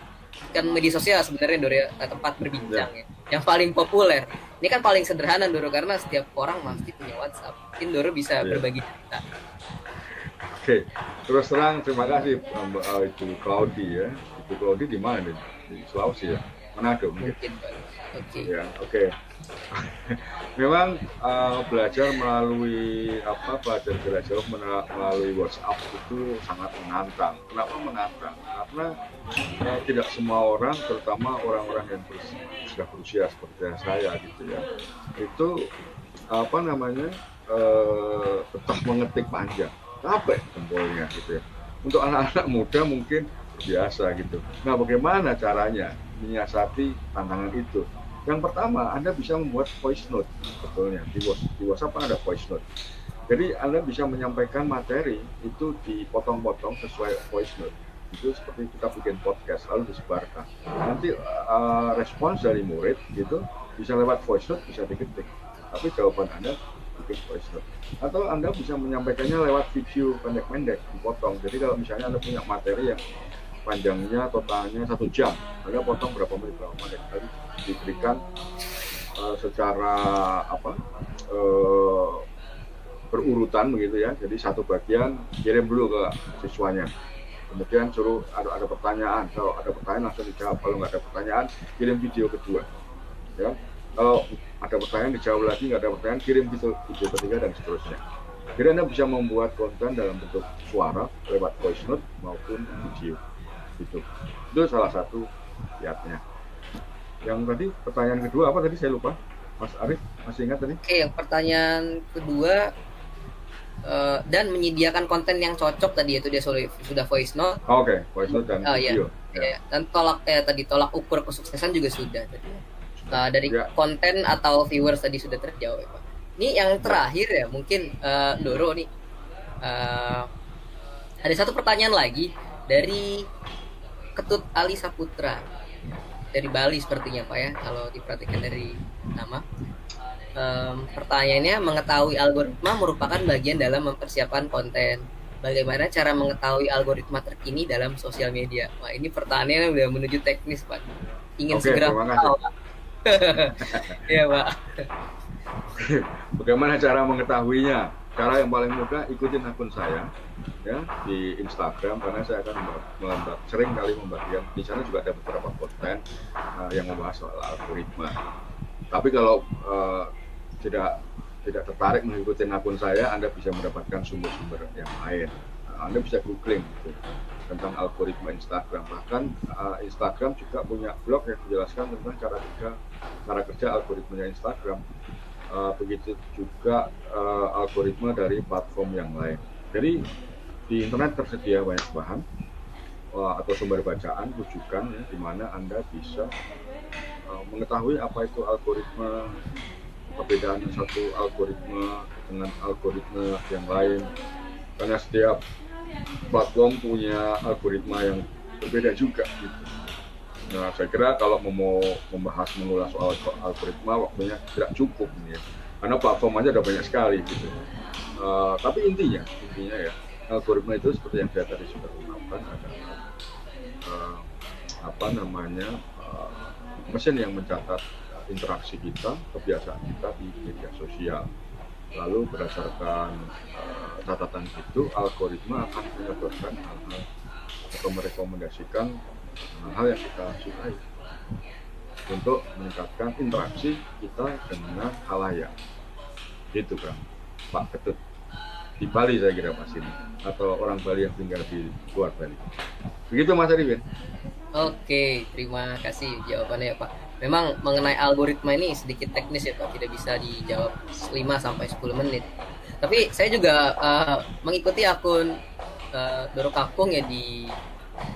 kan media sosial sebenarnya Doro ya, tempat berbincang ya. Yang paling populer. Ini kan paling sederhana Doro, karena setiap orang pasti punya WhatsApp. Mungkin Doro bisa berbagi cerita. Oke, terus terang terima kasih Mbak Ibu Claudi ya. Ibu Claudi di mana nih? Di Sulawesi ya? Manado mungkin. Mungkin Pak. Oke. Ya, oke. Memang belajar melalui belajar melalui WhatsApp itu sangat menantang. Kenapa menantang? Karena tidak semua orang, terutama orang-orang yang sudah berusia seperti saya gitu ya, itu tetap mengetik panjang, capek jempolnya gitu ya. Untuk anak-anak muda mungkin biasa gitu. Nah, bagaimana caranya menyiasati tantangan itu? Yang pertama, Anda bisa membuat voice note. Sebetulnya di WhatsApp kan ada voice note. Jadi Anda bisa menyampaikan materi itu dipotong-potong sesuai voice note. Itu seperti kita bikin podcast lalu disebarkan. Nanti respons dari murid itu bisa lewat voice note, bisa diketik. Tapi jawaban Anda bikin voice note. Atau Anda bisa menyampaikannya lewat video pendek-pendek, dipotong. Jadi kalau misalnya Anda punya materi yang panjangnya totalnya 1 jam, Anda potong berapa menit, lalu diberikan secara berurutan begitu ya. Jadi satu bagian kirim dulu ke siswanya, kemudian suruh ada pertanyaan, kalau ada pertanyaan langsung dijawab, kalau nggak ada pertanyaan kirim video kedua ya, kalau ada pertanyaan dijawab lagi, nggak ada pertanyaan kirim video ketiga dan seterusnya. Jadi Anda bisa membuat konten dalam bentuk suara lewat voice note maupun video. Itu salah satu kiatnya. Yang tadi pertanyaan kedua apa tadi saya lupa, Mas Arief masih ingat tadi? Oke, yang pertanyaan kedua dan menyediakan konten yang cocok tadi, itu dia sudah voice note. Oke, voice note dan video. Ya. Dan tolak ukur kesuksesan juga sudah tadi. Dari konten atau viewers tadi sudah terjawab ya, Pak. Ini yang terakhir ya, mungkin Doro nih. Ada satu pertanyaan lagi dari Ketut Ali Saputra dari Bali sepertinya Pak ya, kalau diperhatikan dari nama. Pertanyaannya, mengetahui algoritma merupakan bagian dalam mempersiapkan konten. Bagaimana cara mengetahui algoritma terkini dalam sosial media? Wah, ini pertanyaannya udah menuju teknis Pak. Ingin segera tahu. Ya Pak. Bagaimana cara mengetahuinya? Cara yang paling mudah, ikutin akun saya ya di Instagram, karena saya akan sering kali membagikan. Di sana juga ada beberapa konten yang membahas soal algoritma. Tapi kalau tidak tertarik mengikuti akun saya, Anda bisa mendapatkan sumber-sumber yang lain. Anda bisa googling gitu, tentang algoritma Instagram. Bahkan Instagram juga punya blog yang menjelaskan tentang cara kerja algoritmanya Instagram. Begitu juga algoritma dari platform yang lain. Jadi di internet tersedia banyak bahan atau sumber bacaan, rujukan ya, di mana Anda bisa mengetahui apa itu algoritma, perbedaan satu algoritma dengan algoritma yang lain, karena setiap platform punya algoritma yang berbeda juga gitu. Nah, saya kira kalau mau mengulas soal algoritma, waktunya tidak cukup ini ya, karena platform aja ada banyak sekali gitu. Tapi intinya ya, algoritma itu seperti yang saya tadi sudah ungkapkan, adalah mesin yang mencatat interaksi kita, kebiasaan kita di media sosial. Lalu berdasarkan catatan itu, algoritma akan menyodorkan hal-hal atau merekomendasikan hal-hal yang kita sukai untuk meningkatkan interaksi kita dengan khalayak. Gitu kan, Pak Ketut. Di Bali saya kira Mas ini, atau orang Bali yang tinggal di luar Bali. Begitu Mas Arifin. Oke, terima kasih jawabannya ya Pak. Memang mengenai algoritma ini sedikit teknis ya Pak, tidak bisa dijawab 5-10 menit. Tapi saya juga mengikuti akun Doro Kakung ya di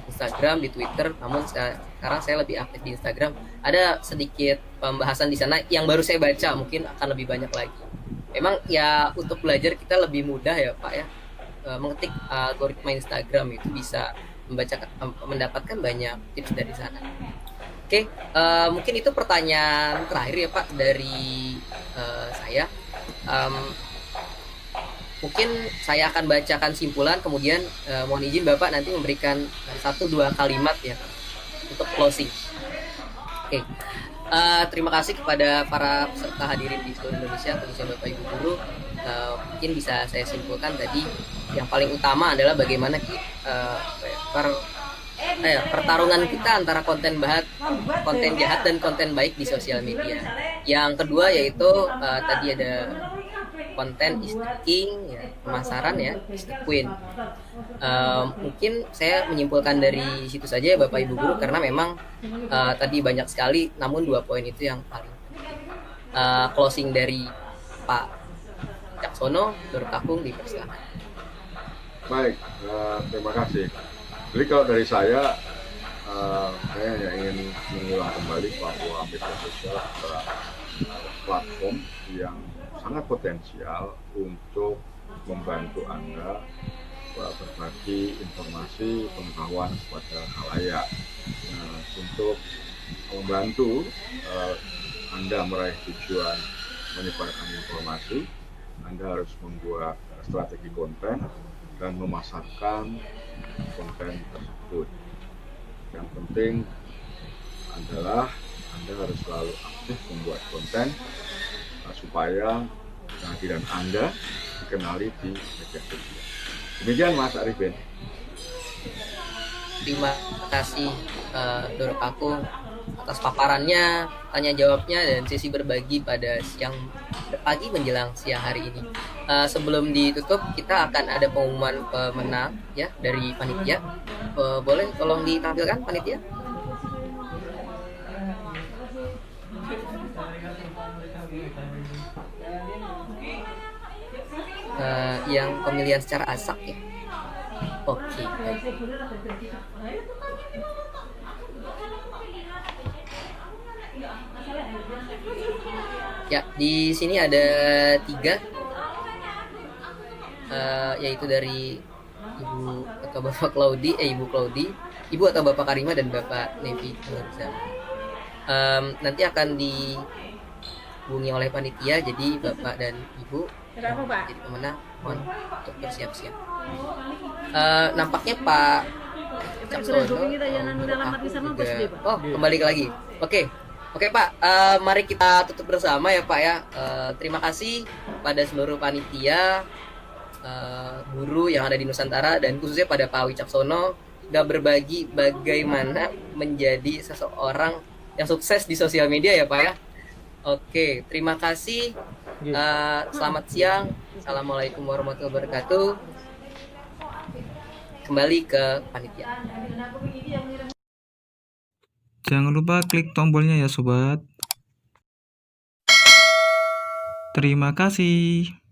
Instagram, di Twitter. Namun sekarang saya lebih aktif di Instagram. Ada sedikit pembahasan di sana yang baru saya baca, mungkin akan lebih banyak lagi. Memang ya untuk belajar kita lebih mudah ya Pak ya, mengetik algoritma Instagram itu bisa mendapatkan banyak tips dari sana. Oke, mungkin itu pertanyaan terakhir ya Pak dari saya. Mungkin saya akan bacakan simpulan, kemudian mohon izin Bapak nanti memberikan 1-2 kalimat ya untuk closing. Oke. Terima kasih kepada para peserta hadirin di seluruh Indonesia, khususnya Bapak Ibu guru. Mungkin bisa saya simpulkan tadi yang paling utama adalah bagaimana pertarungan kita antara konten jahat dan konten baik di sosial media. Yang kedua yaitu tadi ada konten is the king, ya, pemasaran ya, is the queen. Mungkin saya menyimpulkan dari situ saja ya Bapak Ibu guru, karena memang tadi banyak sekali, namun 2 poin itu yang paling closing dari Pak Caksono, Doro Kakung dipersilakan. Baik, terima kasih. Jadi kalau dari saya hanya ingin mengulang kembali bahwa media sosial adalah platform yang sangat potensial untuk membantu Anda berbagi informasi, pengetahuan kepada khalayak. Untuk membantu Anda meraih tujuan menyebarkan informasi, Anda harus membuat strategi konten dan memasarkan konten tersebut. Yang penting adalah Anda harus selalu aktif membuat konten supaya kehadiran Anda dikenali di media sosial. Demikian Mas Arifin. Terima kasih Doro Kakung atas paparannya, tanya jawabnya, dan sesi berbagi pada pagi menjelang siang hari ini. Sebelum ditutup, kita akan ada pengumuman pemenang ya dari panitia. Boleh tolong ditampilkan panitia? Yang pemilihan secara asak ya. Oke. Ya, di sini ada 3, yaitu dari Ibu atau Bapak Claudi, Ibu Claudi, Ibu atau Bapak Karima, dan Bapak Nevi Nurza. Nanti akan dihubungi oleh panitia, jadi Bapak dan Ibu jadi pemenang, mohon untuk bersiap-siap. Nampaknya Pak Caksono kembali lagi. Oke Pak, mari kita tutup bersama ya Pak ya. Terima kasih pada seluruh panitia, guru yang ada di Nusantara, dan khususnya pada Pak Wicaksono sudah berbagi bagaimana menjadi seseorang yang sukses di sosial media ya Pak ya. Oke, terima kasih. Selamat siang. Assalamualaikum warahmatullahi wabarakatuh. Kembali ke panitia. Jangan lupa klik tombolnya ya sobat. Terima kasih.